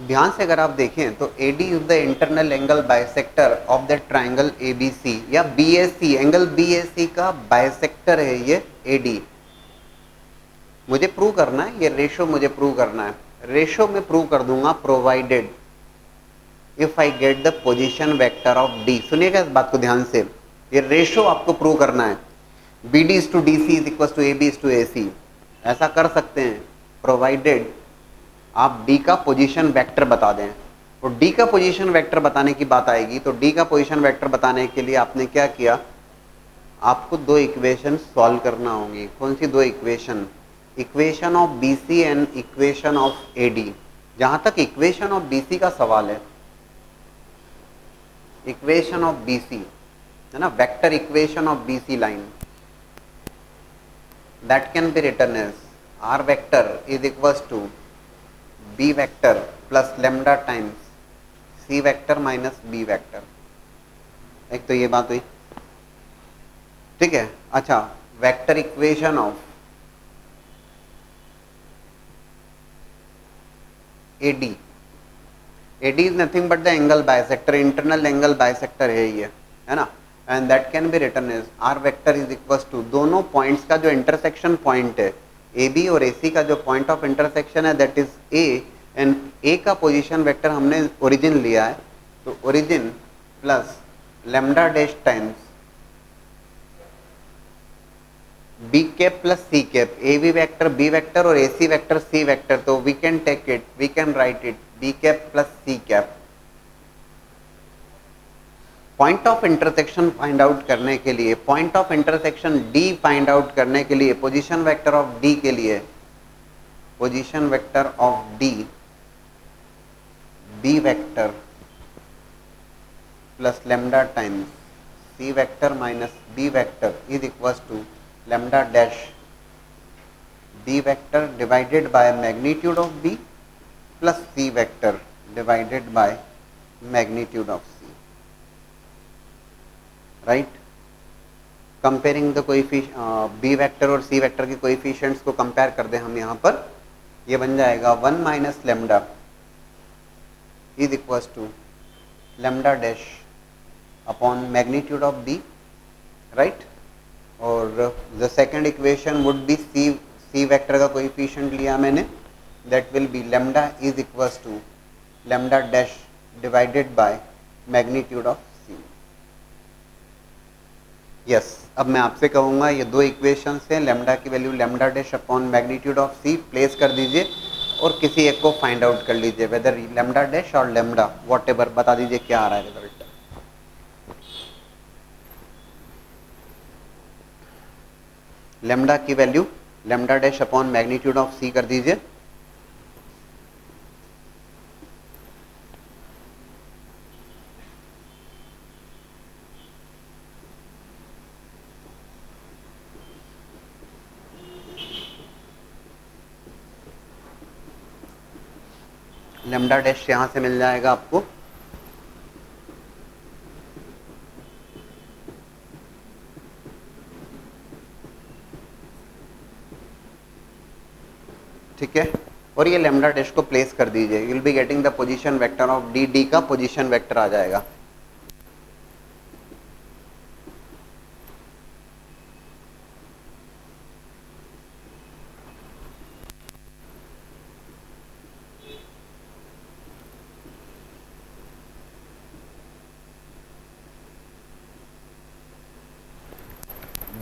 ध्यान से अगर आप देखें तो AD is the internal angle bisector of the triangle ABC या BAC, एंगल BAC का बाइसेक्टर है ये AD। मुझे प्रूव करना है, ये रेशो मुझे प्रूव करना है, रेशो में प्रूव कर दूंगा provided if I get the position vector of D। सुनिएगा इस बात को ध्यान से, ये रेशो आपको प्रूव करना है, BD is to DC is equals to AB is to AC। ऐसा कर सकते हैं प्रोवाइडेड आप D का पोजीशन वेक्टर बता दें। तो D का पोजीशन वेक्टर बताने की बात आएगी तो D का पोजीशन वेक्टर बताने के लिए आपने क्या किया, आपको दो इक्वेशन सॉल्व करना होंगी। कौन सी दो equation, equation of BC and equation of AD। जहां तक इक्वेशन ऑफ BC का सवाल है, इक्वेशन ऑफ BC है ना, vector equation of BC line, that can be written as r vector is equals to B vector plus lambda times C vector minus B vector. एक तो ये बात हुई, ठीक है। अच्छा, vector equation of AD, AD is nothing but the angle bisector, internal angle bisector है ये, है ना। And that can be written as R vector is equal to दोनों पॉइंट्स का जो इंटरसेक्शन पॉइंट है ए बी और ए सी का जो पॉइंट ऑफ इंटरसेक्शन है that is A, and A का पोजीशन वेक्टर हमने ओरिजिन लिया है, तो origin plus lambda dash times B cap plus C cap, A B vector B vector और A C vector C vector, तो we can take it, we can write it B cap plus C cap. Point of intersection find out करने के लिए, point of intersection D find out करने के लिए, position vector of D के लिए, position vector of D B vector plus lambda times C vector minus B vector is equal to lambda dash B vector divided by magnitude of B plus C vector divided by magnitude of C, right. Comparing the coefficient B vector और C vector के coefficients को compare कर दें हम यहाँ पर, ये बन जाएगा 1 minus lambda is equal to lambda dash upon magnitude of b, right. और the second equation would be c vector का कोएफिशिएंट लिया मैंने, that will be lambda is equal to lambda dash divided by magnitude of C. Yes, अब मैं आपसे कहूँगा ये दो इक्वेशन से लेमडा की value lambda dash upon magnitude of C place कर दीजिए और किसी एक को फाइंड आउट कर लीजिए, वेदर लेमडा डैश और लेमडा वॉट एवर, बता दीजिए क्या आ रहा है रिजल्ट। लेमडा की value lambda dash upon magnitude of c कर दीजिए, लेमडा डैश यहां से मिल जाएगा आपको ठीक है, और ये लेमडा डैश को प्लेस कर दीजिए, you will be getting the position vector of D, D का पोजीशन वेक्टर आ जाएगा।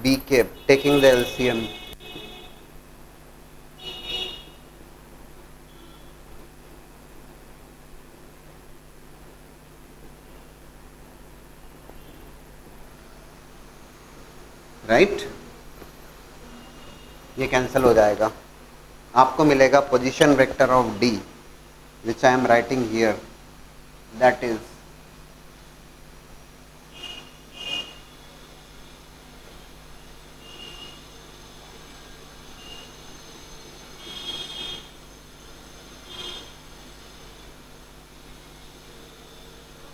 B cap taking the LCM, right, ये कैंसिल हो जाएगा, आपको मिलेगा position vector of D which I am writing here, that is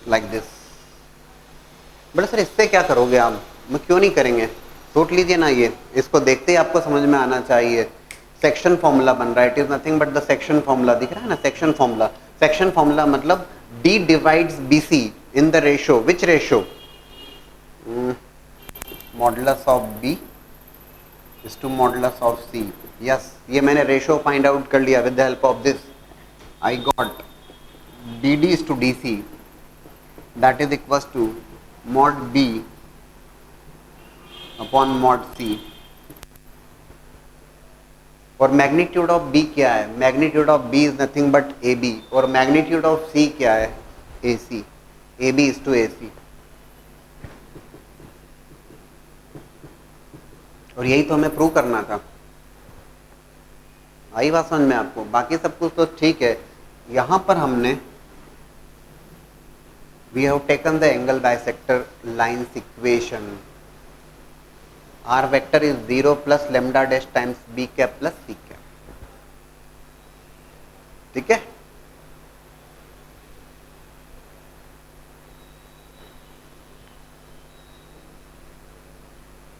like this. But sir इससे क्या करोगे आप, मैं क्यों नहीं करेंगे, सोच लीजिए ना, ये इसको देखते ही आपको समझ में आना चाहिए। सेक्शन फॉर्मूला बन रहा है, it is nothing but the section formula, दिख रहा है ना सेक्शन फॉर्मूला। सेक्शन फॉर्मूला मतलब D divides BC in the ratio, which ratio, modulus of B is to modulus of C. Yes, ये मैंने रेशो फाइंड आउट कर लिया with the help of this, I got D D is to D C that is equal to mod b upon mod c, और magnitude of b क्या है, magnitude of b is nothing but ab, और magnitude of c क्या है, ac, ab is to ac। और यही तो हमें प्रूव करना था, आई बात समझ में आपको, बाकी सब कुछ तो ठीक है। यहां पर हमने we have taken the angle bisector lines equation, r vector is 0 plus lambda dash times b cap plus c cap, ठीक है।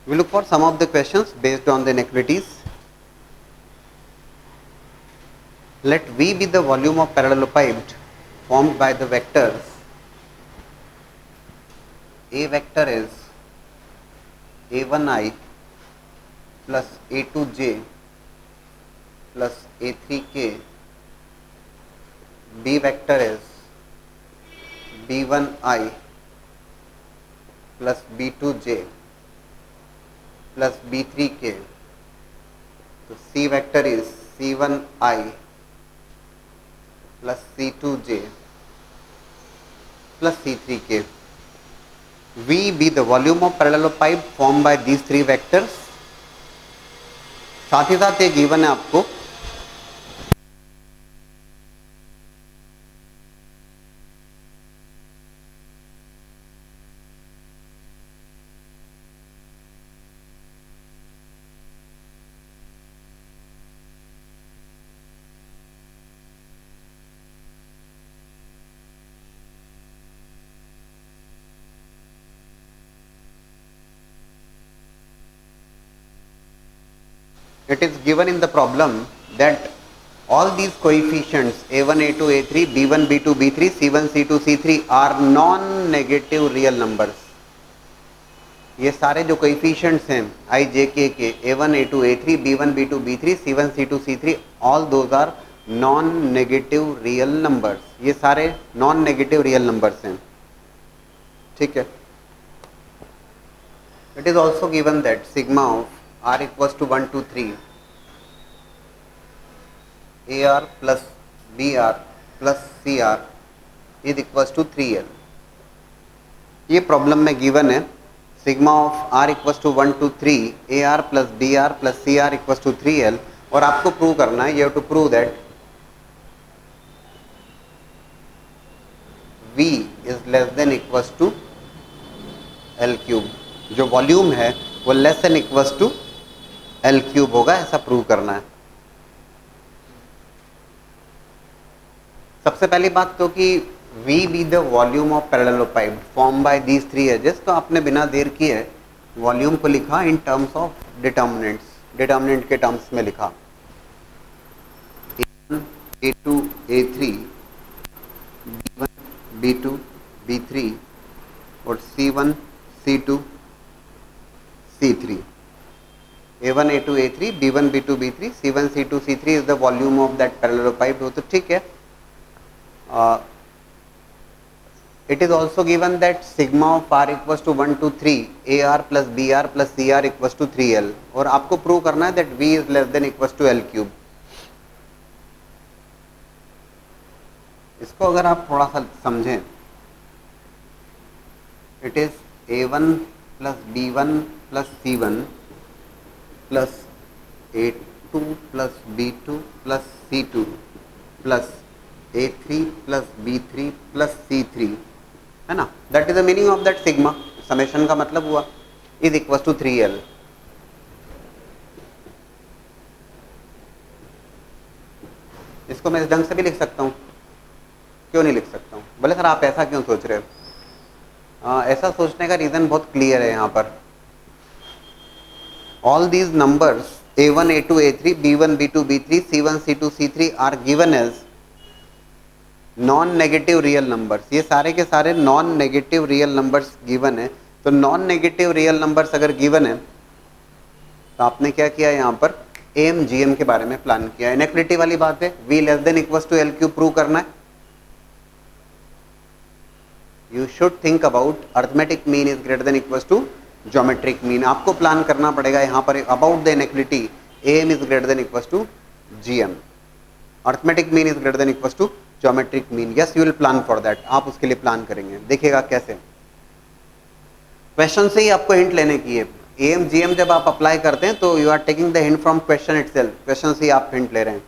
We look for some of the questions based on the inequalities. Let V be the volume of parallelepiped formed by the vectors. A vector is A1i plus A2j plus A3k. B vector is B1i plus B2j plus B3k. So C vector is C1i plus C2j plus C3k. V be the volume of parallelepiped formed by these three vectors. साथ ही साथ ये given है आपको it is given in the problem that all these coefficients a1, a2, a3, b1, b2, b3, c1, c2, c3 are non-negative real numbers. ये सारे जो coefficients हैं i, j, k के a1, a2, a3, b1, b2, b3, c1, c2, c3 all those are non-negative real numbers. ये सारे non-negative real numbers हैं, ठीक है। It is also given that sigma of r equals to 1 to 3 AR plus BR plus CR is equals to 3L. ये problem में given है sigma of r equals to 1 to 3 AR plus BR plus CR equals to 3L और आपको prove करना है, you have to prove that V is less than equals to L cube. जो volume है वो less than equals to L cube होगा, ऐसा prove करना है। सबसे पहली बात तो कि V be the volume of parallelepiped formed by these three edges, तो आपने बिना देर किए वॉल्यूम को लिखा in terms of determinants, determinant के टर्म्स में लिखा A1, A2, A3, B1, B2, B3 और C1, C2, C3. A1, A2, A3, B1, B2, B3, C1, C2, C3 is the volume of that parallelepiped, वो तो ठीक है। It is also given that sigma of r equals to 1 to 3 AR plus BR plus CR equals to 3L और आपको prove करना है that V is less than equals to L cube. इसको अगर आप थोड़ा सा समझें, it is A1 plus B1 plus C1 plus A2 plus B2 plus C2 plus A3 plus B3 plus C3 है ना, that is the meaning of that sigma. Summation का मतलब हुआ इज इक्वल टू 3L। इसको मैं इस ढंग से भी लिख सकता हूँ, क्यों नहीं लिख सकता हूँ? बोले सर आप ऐसा क्यों सोच रहे हो? ऐसा सोचने का रीजन बहुत क्लियर है यहाँ पर। All these numbers A1, A2, A3, B1, B2, B3, C1, C2, C3 are given as non negative real numbers. ये सारे के सारे non negative real numbers given है। तो नॉन नेगेटिव रियल नंबर्स अगर गिवन है तो आपने क्या किया यहाँ पर एम जी एम के बारे में प्लान किया। इनइक्वालिटी वाली बात है, V less than equals to L cube prove करना है। You should think about arithmetic mean is greater than equals to geometric mean. आपको प्लान करना पड़ेगा यहाँ पर about the inequality M is greater than equals to GM, arithmetic mean is greater than equals to geometric mean. Yes you will plan for that, आप उसके लिए plan करेंगे। देखिएगा कैसे, क्वेश्चन से ही आपको हिंट लेने की है। एम जीएम जब आप अप्लाई करते हैं तो you are taking the hint from question itself, question से ही आप हिंट ले रहे हैं।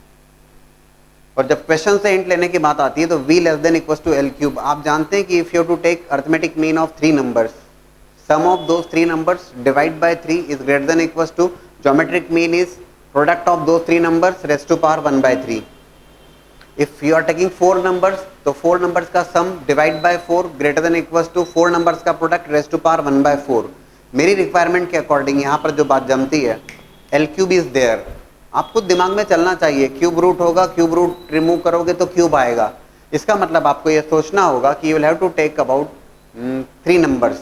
और जब क्वेश्चन से हिंट लेने की बात आती है तो V less than equals to L cube. आप जानते हैं कि if you to take arithmetic mean of 3 numbers, sum of those 3 numbers divide by 3 is greater than equals to geometric mean is product of those 3 numbers raise to power 1/3। If you are taking 4 numbers तो 4 numbers का sum divide by 4 greater than equals to 4 numbers का product raise to power 1/4। मेरी requirement के according यहाँ पर जो बात जमती है, एल क्यूब इज देयर। आपको दिमाग में चलना चाहिए, क्यूब रूट होगा, क्यूब रूट रिमूव करोगे तो क्यूब आएगा। इसका मतलब आपको ये सोचना होगा कि you will have to take about 3 numbers,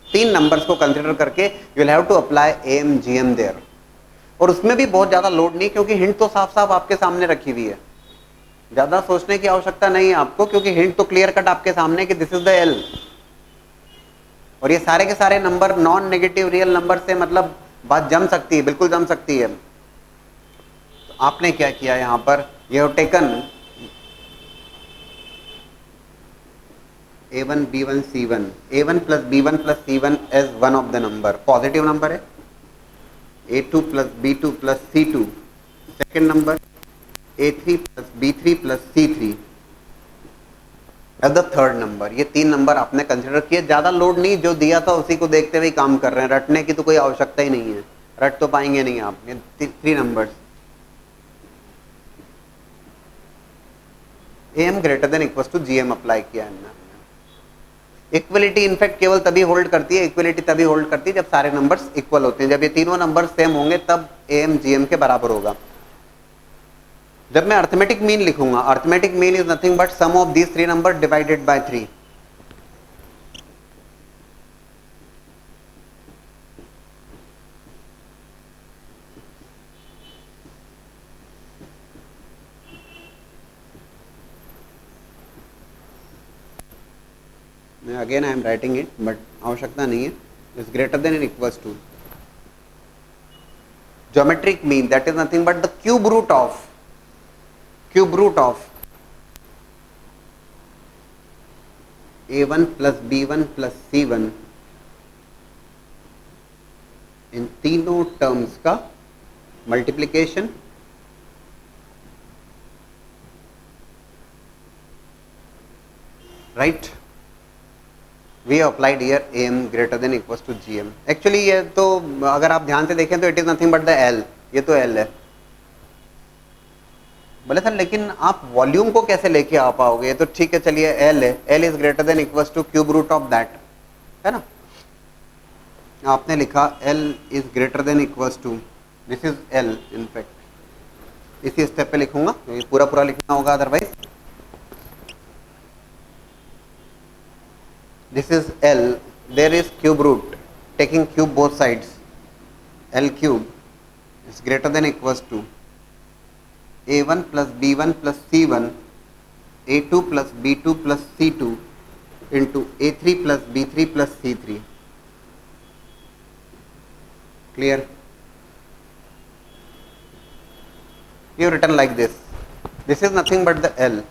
3 numbers को कंसिडर करके you will have to apply M G M there. और उसमें भी बहुत ज़्यादा लोड नहीं, क्योंकि हिंट तो साफ साफ आपके सामने रखी हुई है, ज़्यादा सोचने की आवश्यकता नहीं है आपको, क्योंकि हिंट तो क्लियर कट आपके सामने कि दिस इज द एल। और ये सारे के सारे number non negative real number से मतलब बात जम सकती है, बिल्कुल जम सकती है। तो आपने क्या किया यहाँ पर, you have taken A1 B1 C1, A1 plus B1 plus C1 as one of the number, positive number है। A2 plus B2 plus C2 second number, A3 plus B3 plus C3 as the third number. ये 3 number आपने consider किए, ज़्यादा load नहीं, जो दिया था उसी को देखते हुए काम कर रहे हैं, रटने की तो कोई आवश्यकता ही नहीं है, रट तो पाएंगे नहीं आप। ये 3 numbers AM greater than equal to GM apply किया है। इक्वलिटी इनफैक्ट केवल तभी होल्ड करती है, इक्वलिटी तभी होल्ड करती है जब सारे नंबर्स इक्वल होते हैं। जब ये तीनों नंबर सेम होंगे तब AM GM के बराबर होगा। जब मैं अर्थमेटिक मीन लिखूंगा, arithmetic mean is nothing but sum of these 3 number divided by 3। Again I am writing it, but आवश्यकता नहीं है। Is greater than in equals to geometric mean, that is nothing but the cube root of A1 plus B1 plus C1 इन तीनों terms का multiplication right. We applied here AM greater than equals to GM। Actually ये तो अगर आप ध्यान से देखें तो it is nothing but the L, ये तो L है। बोले सर लेकिन आप वॉल्यूम को कैसे लेके आ पाओगे, ये तो ठीक है, चलिए L है, L is greater than equals to cube root of that, है ना। आपने लिखा L is greater than equals to, this is L in fact, इसी स्टेप पे लिखूंगा, ये पूरा पूरा लिखना होगा otherwise. This is L, there is cube root, taking cube both sides, L cube is greater than equals to A1 plus B1 plus C1, A2 plus B2 plus C2 into A3 plus B3 plus C3. Clear? You have written like this. This is nothing but the L.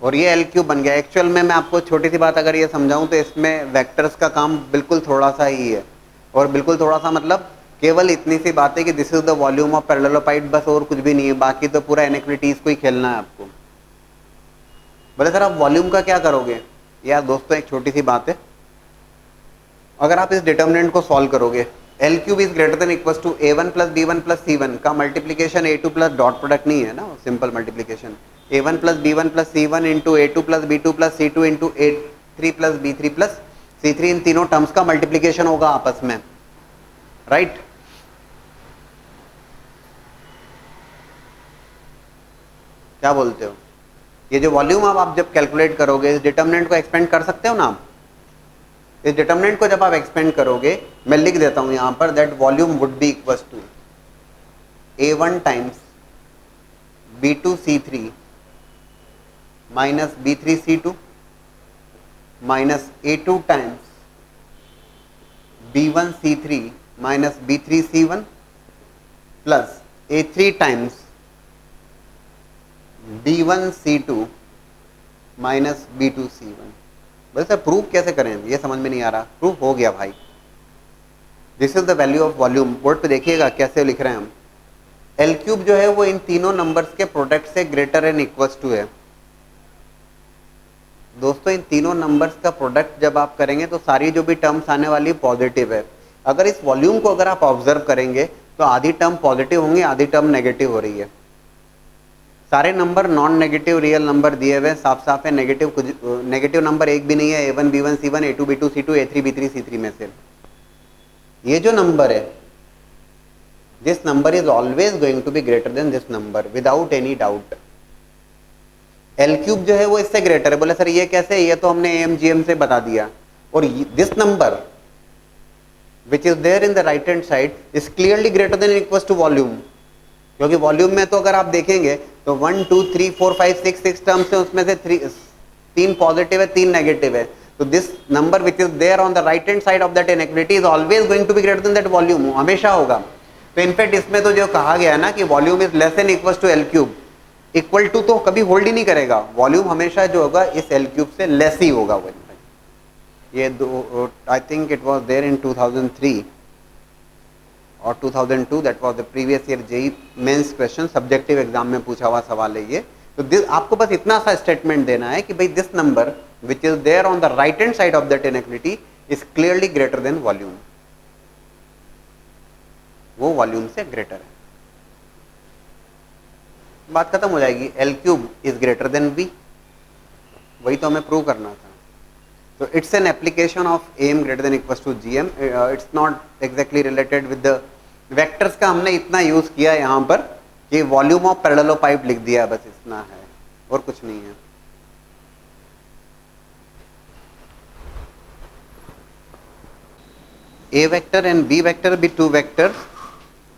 और ये L cube बन गया। Actual में मैं आपको छोटी सी बात अगर ये समझाऊं तो इसमें वेक्टर्स का काम बिल्कुल थोड़ा सा ही है, और बिल्कुल थोड़ा सा मतलब केवल इतनी सी बात है कि this is the volume of parallelopiped, बस और कुछ भी नहीं है, बाकी तो पूरा इनइक्वालिटीज को ही खेलना है आपको। बोले सर आप वॉल्यूम का क्या करोगे? यार दोस्तों एक छोटी सी बात है, अगर आप इस डिटर्मिनेंट को सॉल्व करोगे, L cube is greater than equals to A1 plus B1 plus C1 का multiplication A2 plus dot product नहीं है ना, simple multiplication A1 plus B1 plus C1 into A2 plus B2 plus C2 into A3 plus B3 plus C3, इन तीनों terms का multiplication होगा आपस में, right. क्या बोलते हो? ये जो वॉल्यूम आप जब कैलकुलेट करोगे, इस डिटर्मिनेंट को एक्सपेंड कर सकते हो ना आप। इस डिटर्मिनेंट को जब आप एक्सपेंड करोगे, मैं लिख देता हूं यहां पर, that volume would be equals to A1 times B2 C3 minus B3 C2 minus A2 times B1 C3 minus B3 C1 plus A3 times B1 C2 minus B2 C1। वैसे प्रूफ कैसे करें, ये समझ में नहीं आ रहा। प्रूफ हो गया भाई, this is the value of volume. Board पे देखिएगा कैसे लिख रहे हैं हम। L क्यूब जो है वो इन तीनों नंबर्स के प्रोडक्ट से ग्रेटर एंड इक्वल्स टू है। दोस्तों इन तीनों नंबर्स का प्रोडक्ट जब आप करेंगे तो सारी जो भी टर्म्स आने वाली पॉजिटिव है। अगर इस वॉल्यूम को अगर आप ऑब्जर्व करेंगे तो आधी टर्म पॉजिटिव होंगी, आधी टर्म नेगेटिव हो रही है। सारे number non negative real number दिए हुए साफ साफ है, नेगेटिव कुछ नेगेटिव नंबर एक भी नहीं है, A1 B1 C1 A2 B2 C2 A3 B3 C3 में से। ये जो नंबर है, this number is always going to be greater than this number without any doubt. L cube जो है वो इससे ग्रेटर है। बोले सर ये कैसे, ये तो हमने AMGM से बता दिया। और this number which is there in the right hand side is clearly greater than equal to volume, क्योंकि वॉल्यूम में तो अगर आप देखेंगे तो 1 2 3 4 5 6 टर्म्स है, उसमें से 3 पॉजिटिव है 3 नेगेटिव है। तो this number which is there on the right hand side of that inequality is always going to be greater than that volume, हमेशा होगा। तो इनफैक्ट इसमें तो जो कहा गया है ना कि volume is less than equal to L cube, equal to तो कभी होल्ड ही नहीं करेगा, वॉल्यूम हमेशा जो होगा इस एल क्यूब से लेस ही होगा। वो ये दो, I think it was there in 2003 और 2002, that was the previous year JEE Mains question, subjective exam में पूछा हुआ सवाल है ये। तो दिस आपको बस इतना सा स्टेटमेंट देना है कि भाई this number which is there on the right hand side of that inequality is clearly greater than volume, वो वॉल्यूम से ग्रेटर है, बात खत्म हो जाएगी। L cube is greater than B, वही तो हमें प्रूव करना था। तो it's an application of M greater than equal to GM, it's not exactly related with the vectors का हमने इतना यूज किया यहाँ पर कि वॉल्यूम ऑफ पैरेललोपाइप लिख दिया, बस इतना है और कुछ नहीं है। A vector and B vector be two vectors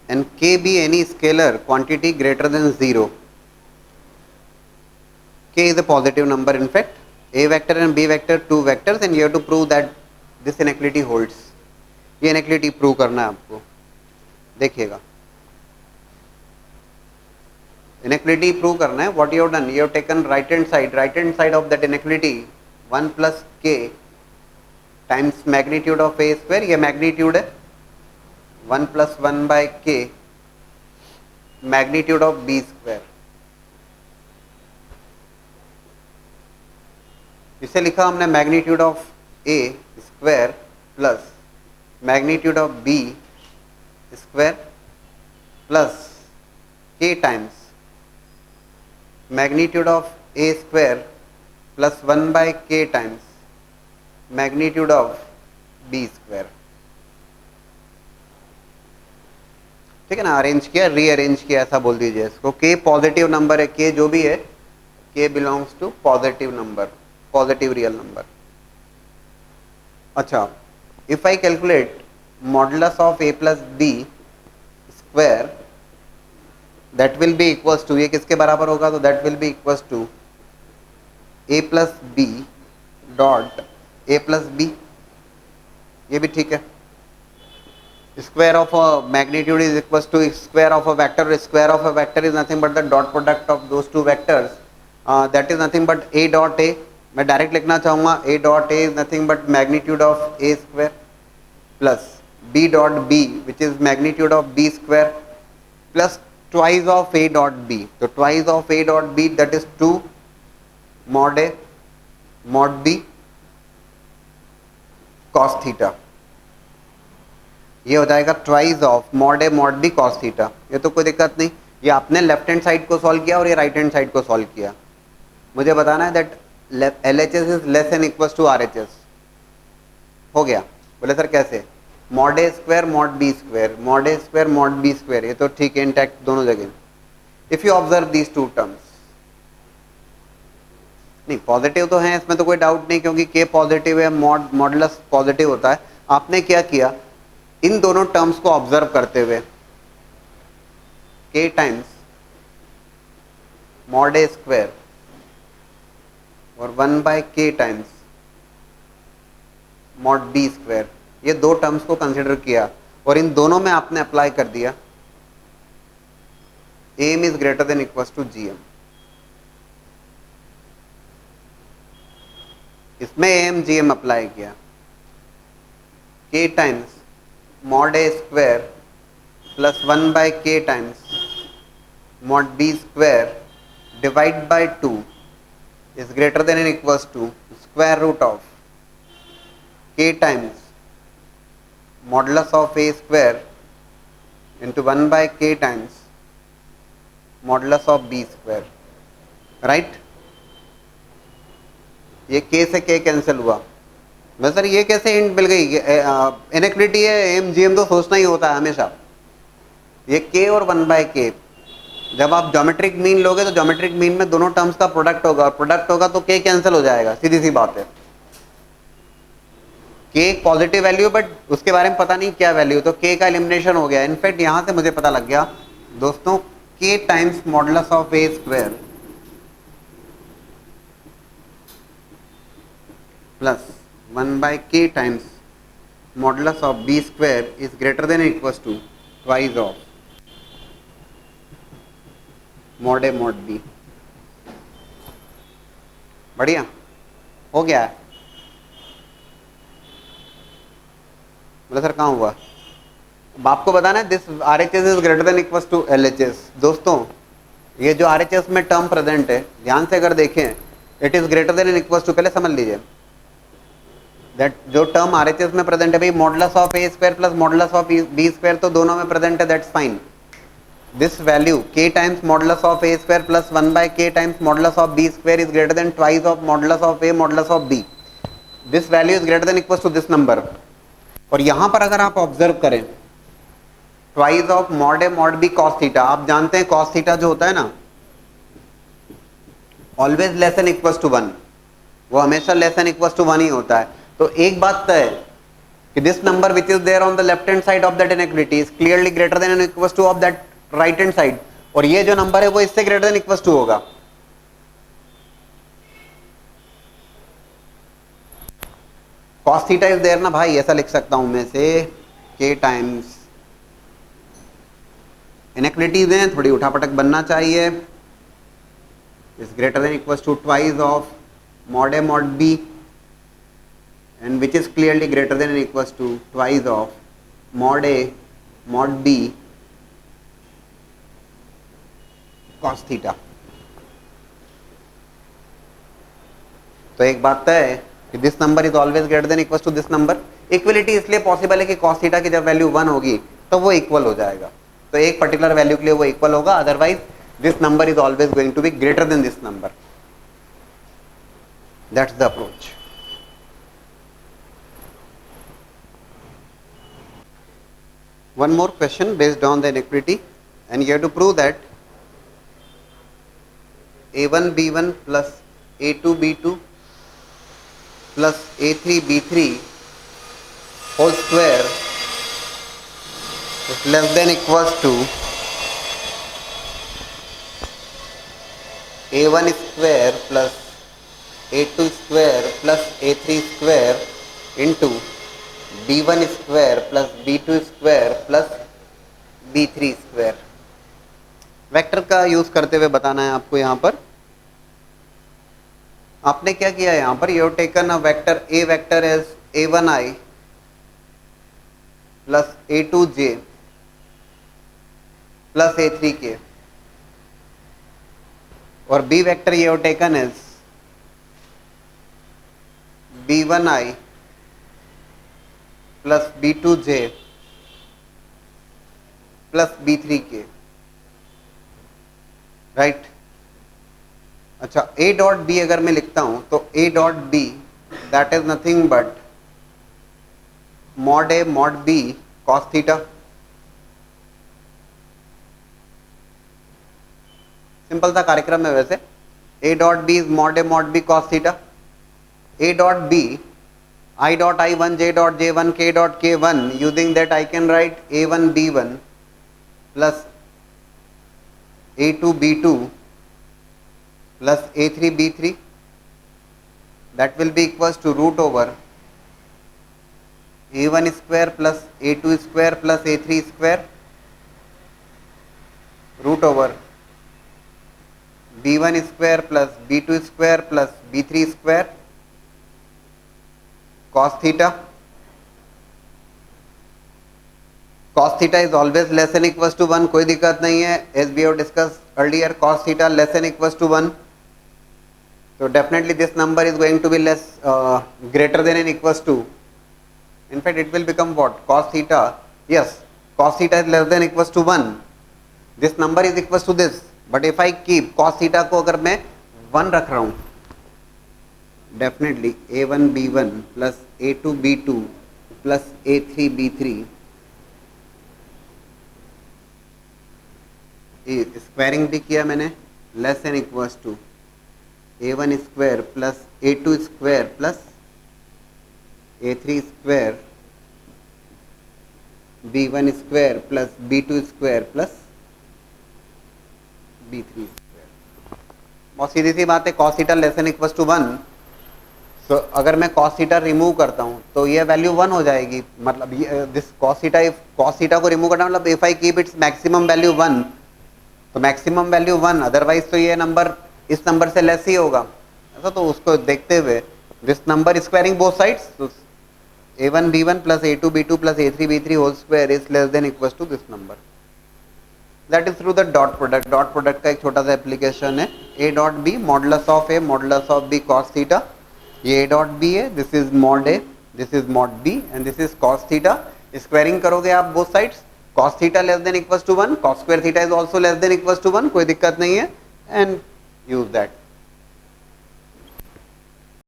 and K be any scalar quantity greater than 0. K is a positive number in fact. A vector and B vector two vectors and you have to prove that this inequality holds. ये inequality prove करना है आपको, देखिएगा inequality prove करना है। What you have done, you have taken right hand side of that inequality 1 plus K times magnitude of A square, ये magnitude है 1 plus 1 by K magnitude of B square, इसे लिखा हमने magnitude of A square plus magnitude of B square plus K times magnitude of A square plus 1 by के times magnitude of B square. ठीक है ना, arrange किया, rearrange किया, ऐसा बोल दीजिए इसको। के पॉजिटिव नंबर है, के जो भी है K belongs to positive number, positive real number. अच्छा, if I calculate modulus of A plus B square that will be equals to, ये किसके बराबर होगा, तो that will be equals to A plus B dot A plus B, ये भी ठीक है। Square of a magnitude is equal to square of a vector, square of a vector is nothing but the dot product of those two vectors, that is nothing but A dot A. मैं direct लिखना चाहूँगा A dot A is nothing but magnitude of A square plus B dot B which is magnitude of B square plus twice of A dot B, तो twice of A dot B that is 2 mod A mod B cos theta, ये हो जाएगा twice of mod A mod B cos theta. ये तो कोई दिक्कत नहीं, ये आपने लेफ्ट हैंड साइड को सॉल्व किया और ये राइट हैंड साइड को सॉल्व किया। मुझे बताना है that LHS is less and equal to RHS, हो गया। बोले सर कैसे, mod a square mod b square, mod a square mod b square, ये तो ठीक है इंटैक्ट दोनों जगह। If you observe these two terms, नहीं पॉजिटिव तो है, इसमें तो कोई डाउट नहीं क्योंकि के पॉजिटिव है, मॉडुलस पॉजिटिव होता है। आपने क्या किया, इन दोनों टर्म्स को ऑब्जर्व करते हुए के टाइम्स मॉड ए स्क्वायर और 1 बाय के टाइम्स मॉड बी स्क्वायर, ये दो टर्म्स को कंसिडर किया और इन दोनों में आपने अप्लाई कर दिया AM is greater than equal to GM. इसमें एम जीएम अप्लाई किया, k times mod a square plus 1 by के times mod b square divide by 2 is greater than and equals to square root of k times modulus of A square into 1 by के times modulus of B square. Right. ये k से k cancel हुआ। मैं sir ये कैसे hint मिल गई? Inequality है, M G M तो सोचना ही होता है हमेशा। ये k और 1/k, जब आप ज्योमेट्रिक मीन लोगे तो ज्योमेट्रिक मीन में दोनों टर्म्स का प्रोडक्ट होगा, और प्रोडक्ट होगा तो k कैंसिल हो जाएगा, सीधी सी बात है। k एक पॉजिटिव वैल्यू, बट उसके बारे में पता नहीं क्या वैल्यू, तो k का एलिमिनेशन हो गया। इनफैक्ट यहां से मुझे पता लग गया दोस्तों, k times modulus of a square plus 1/k times modulus of b square is greater than equals to twice of mod a mod b। बढ़िया हो गया है। बोला सर कहाँ हुआ? अब आपको बताना है this RHS is greater than equals to LHS। दोस्तों ये जो RHS में टर्म प्रेजेंट है, ध्यान से अगर देखें, it is greater than equals to, पहले समझ लीजिए दैट जो टर्म RHS में प्रेजेंट है भाई, modulus of a square plus modulus of b square, तो दोनों में प्रेजेंट है, that's fine. This value k times modulus of a square plus 1/k times modulus of b square is greater than twice of modulus of a modulus of b। This value is greater than equals to this number. और यहां पर अगर आप observe करें, twice of mod A mod B cos theta, आप जानते हैं cos theta जो होता है ना, always less than equals to 1, वो हमेशा लेस देन इक्वल्स टू 1 ही होता है। तो एक बात तय है कि this number which is there on the left hand side of that inequality is clearly greater than equals to of that right hand side, और ये जो नंबर है वो इससे ग्रेटर देन इक्वल्स टू होगा। कॉस थीटा इज देयर ना भाई, ऐसा लिख सकता हूं मैं से k टाइम्स, इनइक्वालिटीज हैं, थोड़ी उठापटक बनना चाहिए, is greater than equals to twice of mod A mod B, and which is clearly greater than equals to twice of mod A mod B cos theta. तो एक बात तय है कि this number is always greater than equals to this number. Equality इसलिए possible है कि cos theta की जब वैल्यू 1 होगी तो वो इक्वल हो जाएगा, तो एक पर्टिकुलर वैल्यू के लिए वो इक्वल होगा, otherwise this number is always going to be greater than this number. That's the approach. One more question based on the inequality, and you have to prove that a1 b1 plus a2 b2 plus a3 b3 whole square is less than equals to a1 square plus a2 square plus a3 square into b1 square plus b2 square plus b3 square. Vector का use करते हुए बताना है आपको। यहां पर आपने क्या किया, यहां पर you have taken a vector, A vector as a1i plus a2j plus a3k, और b vector you have taken as b1i plus b2j plus b3k, right. अच्छा, a डॉट b अगर मैं लिखता हूं तो a dot b that is nothing but mod a mod b cos theta. Simple सा कार्यक्रम है वैसे। a dot b is mod a mod b cos theta. a dot b I dot I1, J dot J1, K dot K1, using that I can write A1 B1 plus A2 B2 plus A3 B3, that will be equals to root over A1 square plus A2 square plus A3 square root over B1 square plus B2 square plus B3 square cos theta. Cos theta is always less than equals to 1, कोई दिक्कत नहीं है, as we have discussed earlier, cos theta less than equals to 1, so definitely this number is going to be less greater than and equals to, in fact it will become what, cos theta, yes, cos theta is less than equals to 1, this number is equals to this, but if I keep cos theta को अगर मैं 1 रख रहा हूँ, definitely A1 B1 plus A2 B2 plus A3 B3 squaring भी किया मैंने, less than equals to A1 square plus A2 square plus A3 square B1 square plus B2 square plus B3 square. बहुत सीधी सी बात है, cos theta less than equals to 1, तो अगर मैं cos थीटा रिमूव करता हूँ तो ये वैल्यू 1 हो जाएगी, मतलब दिस cos थीटा को रिमूव करना मतलब if I keep its maximum value 1, तो मैक्सिमम वैल्यू 1, अदरवाइज तो ये नंबर इस नंबर से लेस ही होगा ऐसा। तो उसको देखते हुए this number squaring both sides, तो A1 B1 plus A2 B2 plus A3 B3 whole square is less than equals to this number, that is through the dot product. Dot product का एक छोटा सा एप्लीकेशन है, A dot B modulus of A modulus of B cos theta, ये A dot B है, this is mod A, this is mod B and this is cos theta. Squaring करोगे आप both sides, cos theta less than equals to 1, cos square theta is also less than equals to 1, कोई दिक्कत नहीं है, and use that.